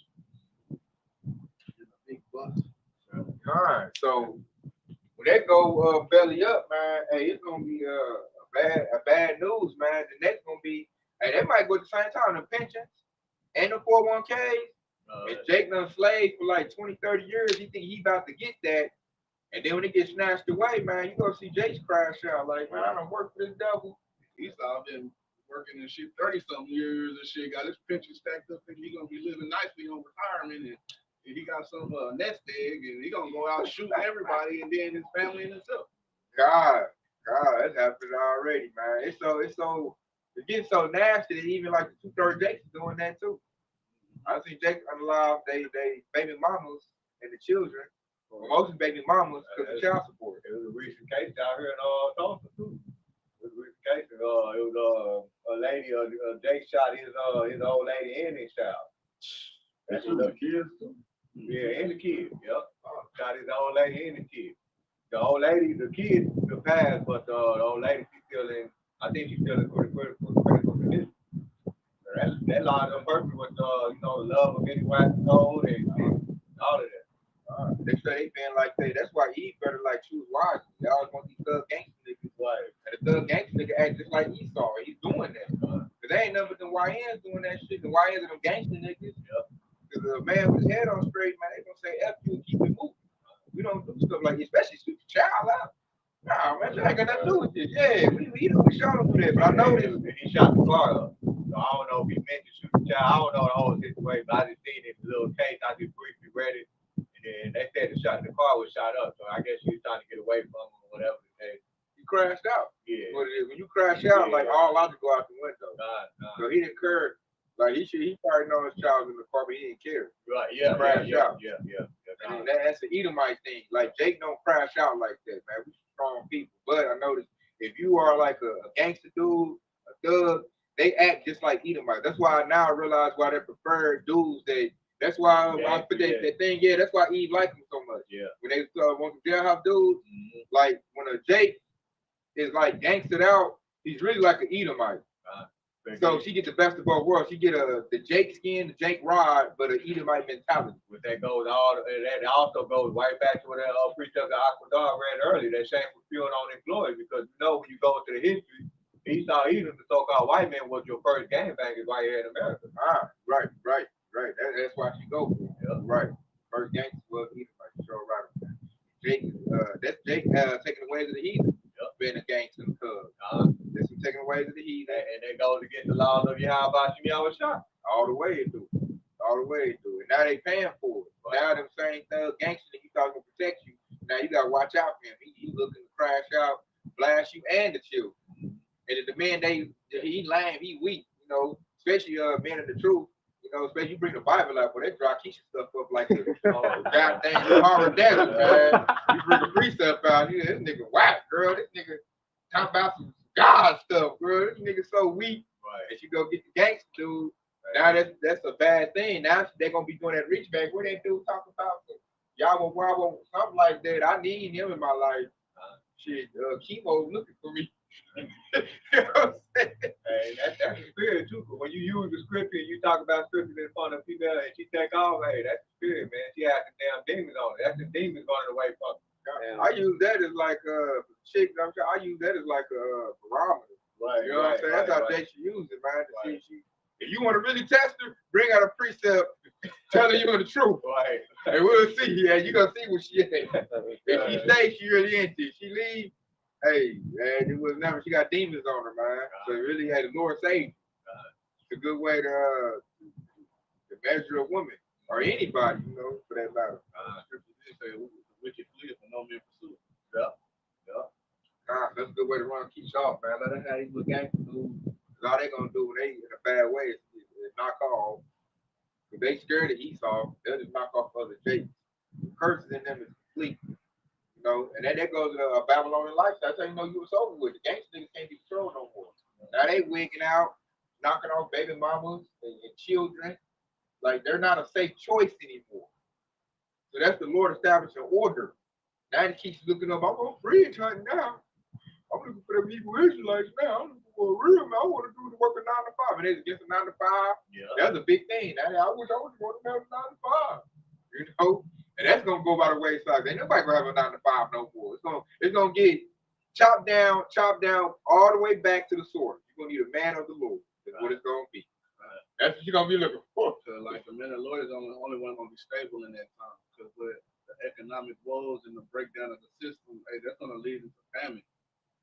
a big bust. All right, so when that go belly up, man, hey, it's gonna be a bad news, man. The next gonna be, Hey, they might go at the same time, the pensions and the 401ks. And Jake done slaved for like 20, 30 years. He think he about to get that. And then when it gets snatched away, man, you gonna see Jake's crash out. Like, man, I done worked for this devil. He's all been working and shit 30-something years and shit. Got his pension stacked up, and he gonna be living nicely on retirement. And he got some nest egg, and he gonna go out shooting everybody, and then his family and himself. God, that's happening already, man. It's getting so nasty that even like the 2/3 Jake's doing that too. I see Jake unalive they baby mamas and the children. Most baby mamas because of child support. It was a recent case out here in Tulsa too. It was a recent case. It was a lady, Jake shot his old lady and his child. That's what the kids do. Yeah, and the kid. Yep. Shot his old lady and the kid. The old lady, the kid could pass, but the old lady, she's still in. I think she's still in critical condition. That lines up perfect with the love of any wax code and all of that. They say they been like that. That's why Eve better like choose wisely. They always want these thug gangster niggas. Right. And the thug gangster nigga act just like Esau. He's doing that. Cause they ain't nothing but the YNs doing that shit. The YNs are them gangster niggas. Yep. Cause a man with his head on straight, man, they gonna say F you and keep it moving. We don't do stuff like this, especially shoot the child out. Nah, man, that ain't got nothing to do with this. Yeah, we shot him for that, but I know this. He shot the car up. So I don't know if he meant to shoot the child. I don't know the whole situation, but I just seen it in the little case. I just briefly read it. And they said the car was shot up. So I guess he was trying to get away from him or whatever. He crashed out. Yeah. What it is, when you crash out, like all logic go out the window. Nah. So he didn't care. Like he probably know his child was in the car, but he didn't care. Right, yeah. And that's the Edomite thing. Like Jake don't crash out like that, man. We strong people. But I noticed if you are like a gangster dude, a thug, they act just like Edomite. That's why I now realize why they prefer dudes. That's why I put that thing. Yeah, that's why Eve liked him so much. Yeah. When they want to jailhouse dudes, like when a Jake is like gangstered out, he's really like an Edomite. So she get the best of both worlds. She get the Jake skin, the Jake rod, but an Edomite mentality. But that also goes right back to what that preacher Aquadar read earlier, that shameful feeling on employees, because when you go into the history, Esau, even the so-called white man, was your first gangbangers right here in America. Right. That's why she go for it. Yeah. Right. First gangster was Edomite. Show right. Jake, that's Jake taking the ways of the heathen. Being a gangster and thug. That's him taking the ways of the heathen. And they go against the laws of Yahweh Shah. All the way through. And now they paying for it. Right. Now them same thug gangsters that you thought gonna protect you. Now you gotta watch out for him. He looking to crash out, blast you and the children. And the men he lame, he weak, especially men of the truth. Especially you bring the Bible out, but they draw Keisha stuff up like the goddamn horror desert, man. You bring the precept out, this nigga whack, girl. This nigga talk about some God stuff, girl. This nigga so weak. Right. And she go get the gangster dude. Right. Now that's a bad thing. Now they're gonna be doing that rich back. What they do talking about y'all wobble, something like that. I need him in my life. Shit, Chemo's looking for me. You know what I'm saying? Hey, that's the spirit too. But when you use the scripture and you talk about scripture in front of female and she take off, hey, that's the spirit, man. She has the damn demons on it. That's the demons going away from her. I use that as like chick. I use that as like a barometer. Right. You know what I'm saying? That's how they should use it, man. To see if you want to really test her, bring out a precept telling you the truth. Right. And we'll see. Yeah, you gonna see what she is. If she stays, she really into it. She leave. Hey, man, it was never. She got demons on her, man. So it really had the Lord saved. It's a good way to measure a woman or anybody, for that matter. Scripture did say, "Who the wicked fleeth and no man pursue." Yeah. That's a good way to run Keisha off, man. Let her have these little gangster dudes. All they gonna do when they in a bad way is knock off. If they scared of Esau, they'll just knock off other Jakes. Curses in them is complete. And then that goes to a Babylonian lifestyle. That's how you know you was over with. The gangster niggas can't be controlled no more. Now they wigging out, knocking off baby mamas and children. Like they're not a safe choice anymore. So that's the Lord establishing order. Now he keeps looking up. I'm on bridge hunting now. I'm looking for them Hebrew Israelites now. I'm looking for a real man. I want to do the work of 9 to 5. And it's against the 9 to 5. Yeah. That's a big thing. I wish I was going to have a 9 to 5. And that's gonna go by the wayside. Ain't nobody gonna have a 9 to 5 no more. It's gonna get chopped down all the way back to the source. You're gonna need a man of the Lord. is what it's gonna be. That's what you're gonna be looking for. Cause like the men of the Lord is only one gonna be stable in that time. Cause with the economic woes and the breakdown of the system, hey, that's gonna lead into famine.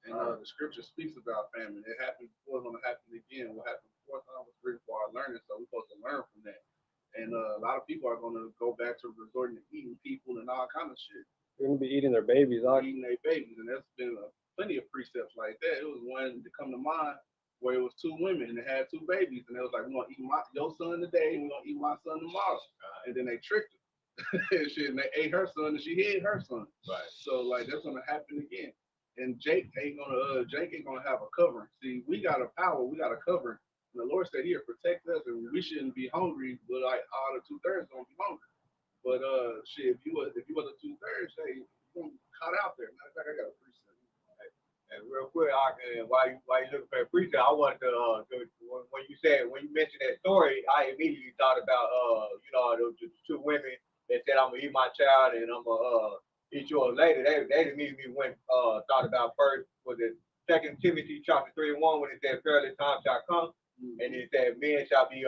And the scripture speaks about famine. It happened before, it's gonna happen again. What happened before time was written for our learning, so we're supposed to learn from that. And a lot of people are gonna go back to resorting to eating people and all kind of shit. They're gonna be eating their babies. Eating their babies, and there's been plenty of precepts like that. It was one to come to mind where it was two women and they had two babies, and they was like, "We're gonna eat your son today, and we're gonna eat my son tomorrow." And then they tricked her, and shit, and they ate her son, and she hid her son. Right. So like that's gonna happen again. And Jake ain't gonna have a covering. See, we got a power, we got a covering. And the Lord said, "Here, protect us, and we shouldn't be hungry." But like all the 2/3 gonna be hungry. But shit, if you was the 2/3, hey, you gonna be caught out there. Matter of fact, I got a precept. And real quick, while you looking for a preacher, I wanted to when you mentioned that story, I immediately thought about the two women that said I'm gonna eat my child and I'm gonna eat yours later. They immediately went thought about first was it 2 Timothy chapter 3:1 when it said perilous time shall come, and it said men shall be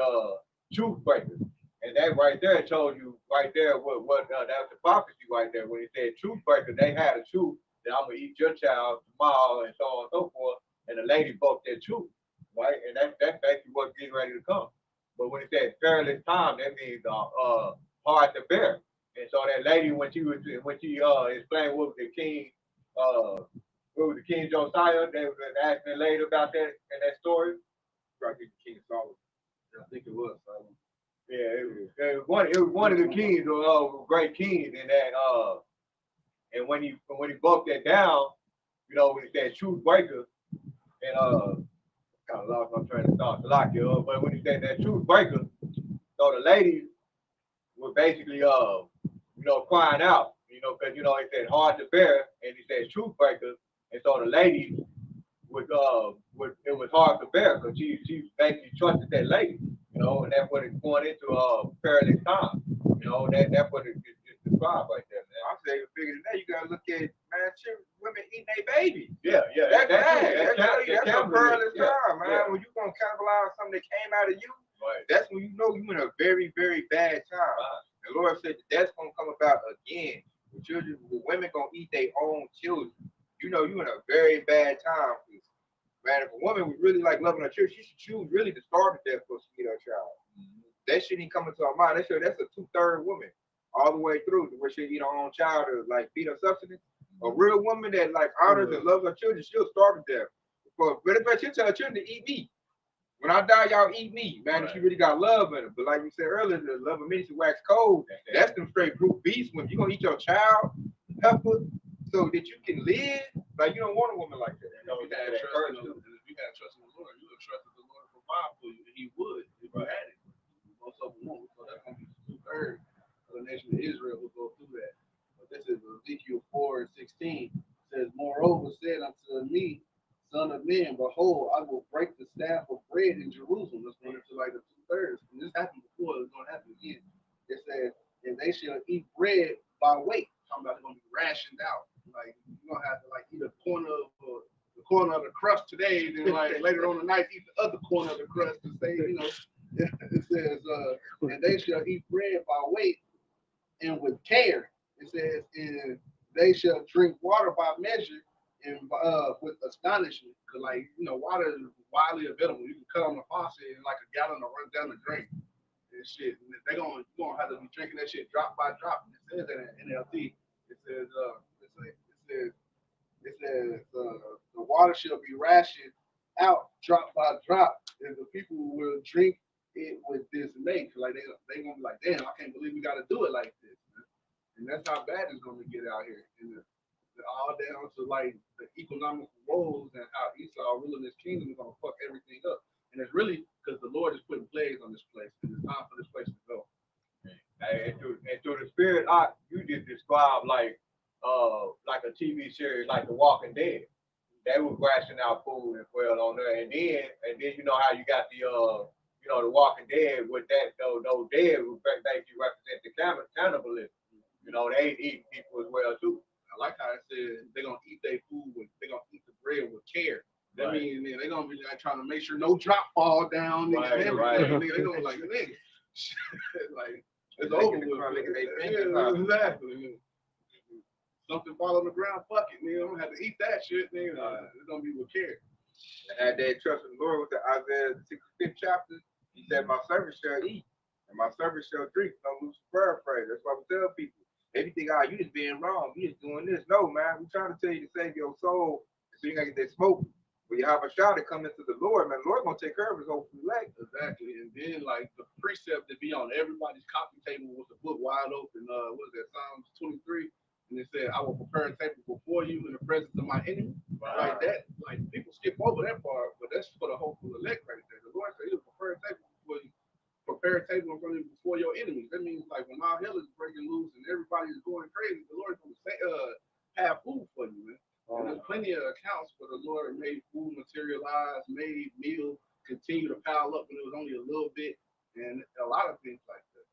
truth breakers. And that right there told you right there what that was the prophecy right there when it said truth breaker. They had a truth that I'm gonna eat your child tomorrow and so on and so forth. And the lady broke that truth, right? And that's basically what's getting ready to come. But when it says perilous time, that means hard to bear. And so that lady when she explained what was the king Josiah, they was asking later about that in that story. I think the King Solomon. I think it was. Yeah, it was one of the kings, great kings, and that and when he broke that down, when he said truth breaker, and kind of lost my train of thought, but when he said that truth breaker, so the ladies were basically crying out, because he said hard to bear, and he said truth breaker, and so the ladies it was hard to bear because she basically trusted that lady, and that's what it's going into perilous time. That's what it's described right there, man. I'm saying bigger than that, you gotta look at women eating their babies. Yeah, That's bad. That's a perilous yeah, time, man. yeah. When you gonna cannibalize something that came out of you, Right. that's when you know you in a very, very bad time. Right. The Lord said that's gonna come about again. With women gonna eat their own children. You know you in a very bad time. Man, if a woman was really like loving her children, she should choose really to starve to death for she eat her child. Mm-hmm. That shouldn't come into her mind. That's a 2/3 woman all the way through to where she eat her own child to like feed her substance. A real woman that like honors and loves her children, she'll starve to death. But if she'll tell her children to eat me. When I die, y'all eat me, man. Right. If she really got love in her. But like we said earlier, the love of many should wax cold. That's them straight brute beasts. When you gonna eat your child, heifer, so that you can live, like you don't want a woman like that. You had trust in the Lord. If you had trust in the Lord, you would trust that the Lord would provide for you, and He would if you had it. Most of them won't. So that's gonna be 2/3 of the nation of Israel will go through that. But this is Ezekiel 4:16. It says, "Moreover, said unto me, Son of man, behold, I will break the staff of bread in Jerusalem." That's going into like the 2/3. And this happened before, it's going to happen again. It says, "And they shall eat bread by weight." Talking about it's going to be rationed out. Like, you're going to have to like eat a corner of the crust today, then like later on the night, eat the other corner of the crust to say, it says, "And they shall eat bread by weight and with care." It says, "And they shall drink water by measure and with astonishment." Because like water is widely available. You can cut on the faucet and like a gallon will run down the drain and shit. And you're gonna have to be drinking that shit drop by drop. It says that in NLT. It says the water shall be rationed out drop by drop, and the people will drink it with dismay. Like they gonna be like, "Damn, I can't believe we got to do it like this." Man. And that's how bad it's gonna get out here. And all down to like the economic woes and how Esau ruling this kingdom is gonna fuck everything up. And it's really because the Lord is putting plagues on this place, and it's time for this place to go. And through the spirit, you just described like a TV series like The Walking Dead. They were rationing out food as well on there, and then you know how you got the Walking Dead with that those dead who basically represent the cannibalism. They eat people as well too. I like how it said they're gonna eat their food they're gonna eat the bread with care. That I mean, they're gonna be like trying to make sure no drop fall down, nigga. Right. They're gonna like, nigga, like it's over with. Yeah, exactly. Something fall on the ground, fuck it, nigga. I'm gonna have to eat that shit, nigga. It's gonna be with care. I had that trust in the Lord with the Isaiah 65th chapter. He said, "My servant shall eat, and my servant shall drink." No loose paraphrase. That's why we tell people. They think, you just being wrong. You just doing this. No, man. We're trying to tell you to save your soul, so you gotta get that smoke. But you have a shot to come into the Lord, man. The Lord gonna take care of his whole elect. Exactly. And then like the precept to be on everybody's coffee table with the book wide open. What is that? Psalms 23. And it said, "I will prepare a table before you in the presence of my enemy." Wow. Like that, like people skip over that part, but that's for the hopeful elect right there. The Lord said He'll prepare a table before you. Prepare a table in front of you before your enemies. That means like when all hell is breaking loose and everybody is going crazy, the Lord's gonna say, have food for you, man. And there's plenty of accounts where the Lord made food materialize, made meal continue to pile up when it was only a little bit, and a lot of things like that.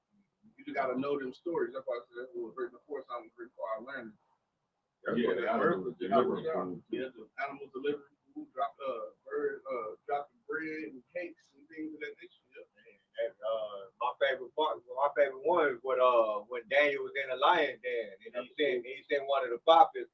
You just gotta know them stories. That's why I said that was written before something written for our learning. Yeah, the animals deliver food. Yeah, the animals deliver food, drop bird, dropping bread and cakes and things of that nature. And my favorite one is when Daniel was in the lion's den, and he sent one of the prophets,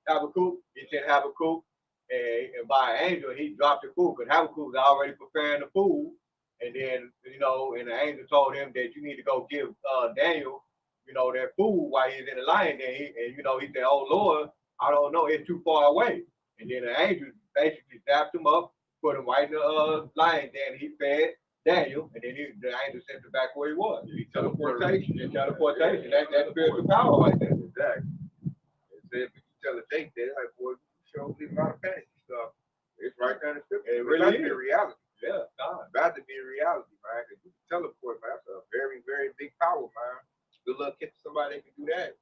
Habakkuk. He sent Habakkuk, and by an angel he dropped the food because Habakkuk was already preparing the food, and then and the angel told him that you need to go give Daniel, that food while he's in the lion's den. He said, "Oh Lord, I don't know, it's too far away." And then the angel basically zapped him up, put him right in the lion's den. He fed Daniel, and then the angel sent him back where he was. Teleportation. That's spiritual power right there. Exactly. It said, if you tell a date, they're like, boy, you show me a lot of fantasy stuff. It's right there in the scripture. It really is. Be a reality. Yeah, God. About to be a reality, man. Because you can teleport, man. That's a very, very big power, man. Good luck catching somebody that can do that.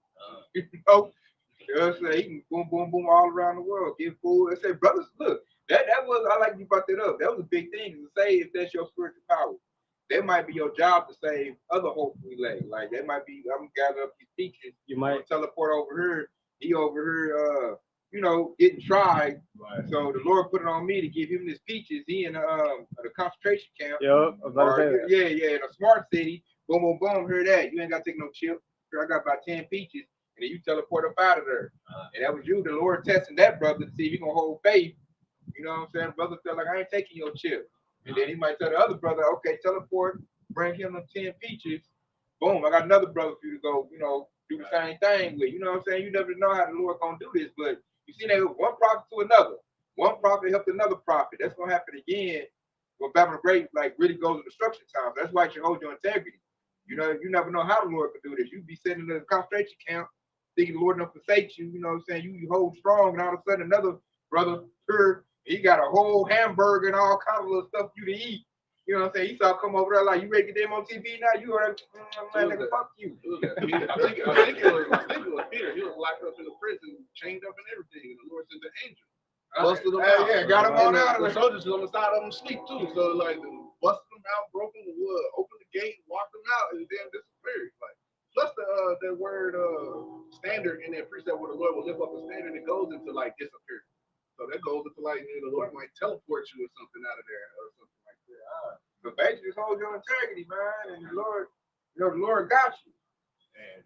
You know what I'm saying? He can boom, boom, boom all around the world. Get food. I say, brothers, look, that was, I like you brought that up. That was a big thing to say if that's your spiritual power. That might be your job to save other hopeful elect. Like that might be, I'm gonna gather up these teachers. You might teleport over here. He over here, getting tried. Right. So the Lord put it on me to give him this peaches. He in a concentration camp. Yep. In a smart city. Boom, boom, boom. Hear that? You ain't gotta take no chip. Here I got about 10 peaches, and then you teleport up out of there. And that was you, the Lord testing that brother to see if he gonna hold faith. You know what I'm saying? Brother felt like I ain't taking your chip. And then he might tell the other brother, okay, teleport, bring him them 10 peaches. Boom, I got another brother for you to go, do the same thing with. You know what I'm saying? You never know how the Lord gonna do this, but you see that one prophet to another. One prophet helped another prophet. That's gonna happen again when Babylon the Great really goes to destruction time. That's why you should hold your integrity. You never know how the Lord can do this. You be sitting in a concentration camp, thinking the Lord don't forsake you. You know what I'm saying? You hold strong, and all of a sudden another brother, he got a whole hamburger and all kinds of little stuff for you to eat. You know what I'm saying? He saw come over there like, you ready to get them on TV now? You heard man, nigga, fuck you. I think it was Peter. He was locked up in the prison, chained up and everything. And the Lord sent the angel. Busted him out. Yeah, got him on out. The soldiers on the side of him sleep too. So like busted him out, broken the wood, opened the gate, walked him out, and then disappeared. Like plus the word standard in that precept where the Lord will lift up a standard, it goes into like disappear. So that goes into like the Lord might teleport you or something out of there or something like that. So basically, just hold your integrity, man, and the Lord, the Lord got you.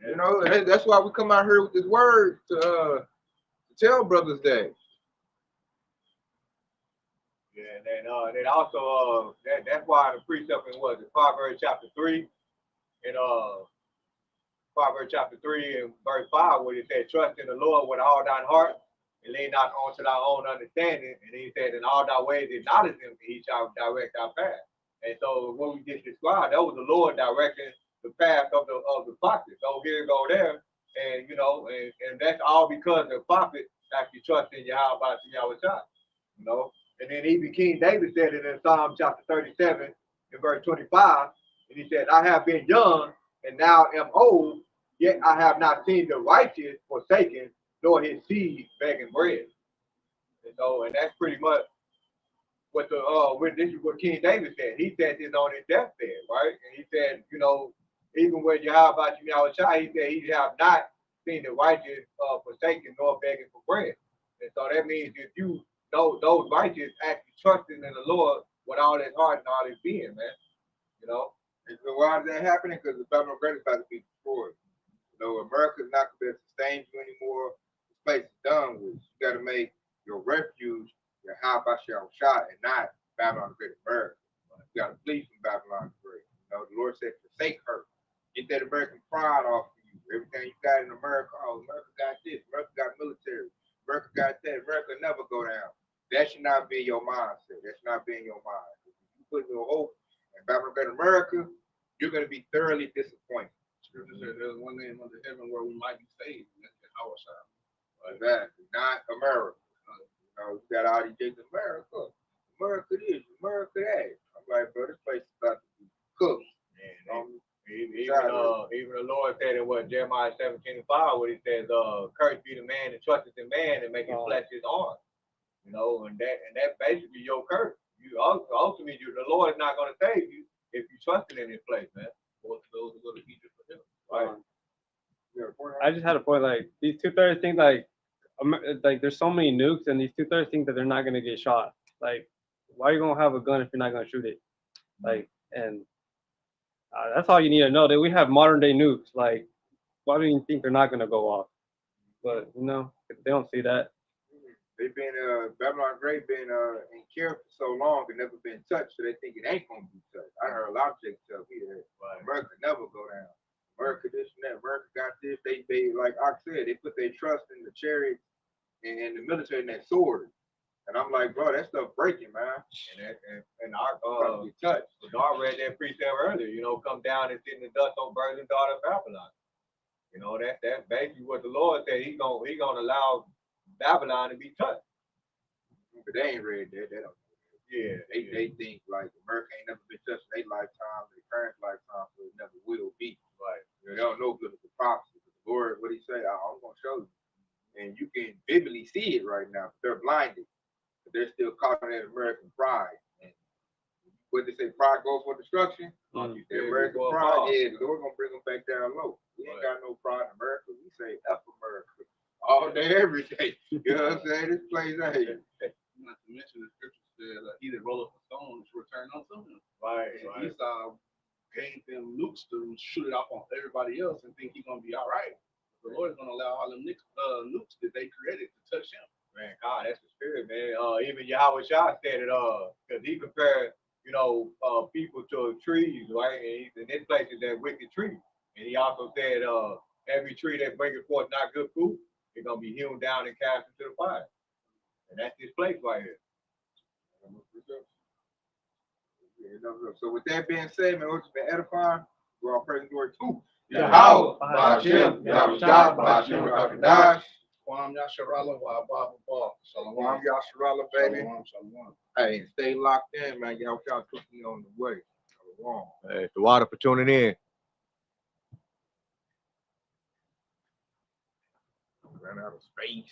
And that's why we come out here with this word to tell brothers that. Yeah, and then also that's why the precept in Proverbs chapter 3 and Proverbs chapter 3 and verse 5 where it said, "Trust in the Lord with all thine heart and lean not onto thy own understanding." And he said, "In all thy ways acknowledge him, and he shall direct our path." And so what we just described, that was the Lord directing the path of the prophet. So here go there, and and that's all because the prophet actually trusted Yahweh Yahweh. And then even King David said it in Psalm chapter 37 in verse 25, and he said, "I have been young and now am old, yet I have not seen the righteous forsaken, nor his seed begging bread." And that's pretty much what this is what King David said. He said this on his deathbed, right? And he said, even when Yahweh Yahweh, he said he have not seen the righteous forsaken nor begging for bread. And so that means if you those righteous actually trusting in the Lord with all their heart and all their being, man. You know? And so why is that happening? Because the Babylon Great is about to be destroyed. You know, America's not going to be able to sustain you anymore. This place is done with. You got to make your refuge your how about your shot and not Babylon Great America. You got to flee from Babylon Great. You know, the Lord said, forsake her. Get that American pride off of you. Everything you got in America, oh, America got this. America got military. America got that. America never go down. That should not be your mindset. That should not be in your mind. If you put your hope in Babylon Great America, you're going to be thoroughly disappointed. Scripture says there's one name under heaven where we might be saved, and that's our side. Exactly. Not America. You know, you got all these things in America. America this, America that. I'm like, bro, this place is about to be cooked. Even the Lord said in what Jeremiah 17:5, where he says, "Cursed be the man that trusteth in man and make his flesh his arm." You know, and that basically your curse. You ultimately, the Lord is not going to save you if you trusted in His place, man. Or to those who go to Egypt for Him. Right. I just had a point, like these 230 things, like there's so many nukes, and these 230 think that they're not gonna get shot. Like, why are you gonna have a gun if you're not gonna shoot it? Like, and that's all you need to know. That we have modern day nukes. Like, why do you think they're not gonna go off? But you know, they don't see that. They've been Babylon Great been in care for so long and never been touched, so they think it ain't gonna be touched. I heard a lot of chicks tell me that America never go down. America this and that. America got this. They like I said, they put their trust in the chariots and the military and that sword. And I'm like, bro, that stuff breaking, man. And our touched. I read that precept earlier. You know, come down and sit in the dust on Virgin daughter of Babylon. You know, that's basically what the Lord said. He gonna allow Babylon to be touched. But they ain't read that. They don't. Yeah. They think like America ain't never been touched in their lifetime, their current lifetime, so it never will be. Right. You know, they don't know biblical prophecy. The Lord, what He say? I'm gonna show you, and you can vividly see it right now. But they're blinded. But they're still caught in that American pride. And what they say, pride goes for destruction. The American pride, yeah, the Lord gonna bring them back down low. We ain't got no pride in America. We say F America all day, every day. You know what I'm saying? This place, hey. Not to mention the scripture said, "He that rolleth a stone is returned unto him." Right. And Esau gave them nukes to shoot it off on everybody else and think he's gonna be all right. The Lord is gonna allow all them nukes that they created to touch him. Man, God, that's the spirit, man. Even Yahweh Shah said it, because he compared, you know, people to trees, right? And this place is that wicked tree. And he also said, every tree that bringeth forth not good fruit, it's gonna be hewn down and cast into the fire. And that's this place right here. So with that being said, man, what's been edifying? We're all praising glory too. Yahweh, Ba'ashem, Yahushua, Ba'ashem, Rakadash. Kwam Yasharala wa Baba Ba. Shalom, Yasharala, baby. Shalom, shalom. Hey, stay locked in, man. Y'all put me on the way. Shalom. Hey, the water for tuning in. Ran out of space.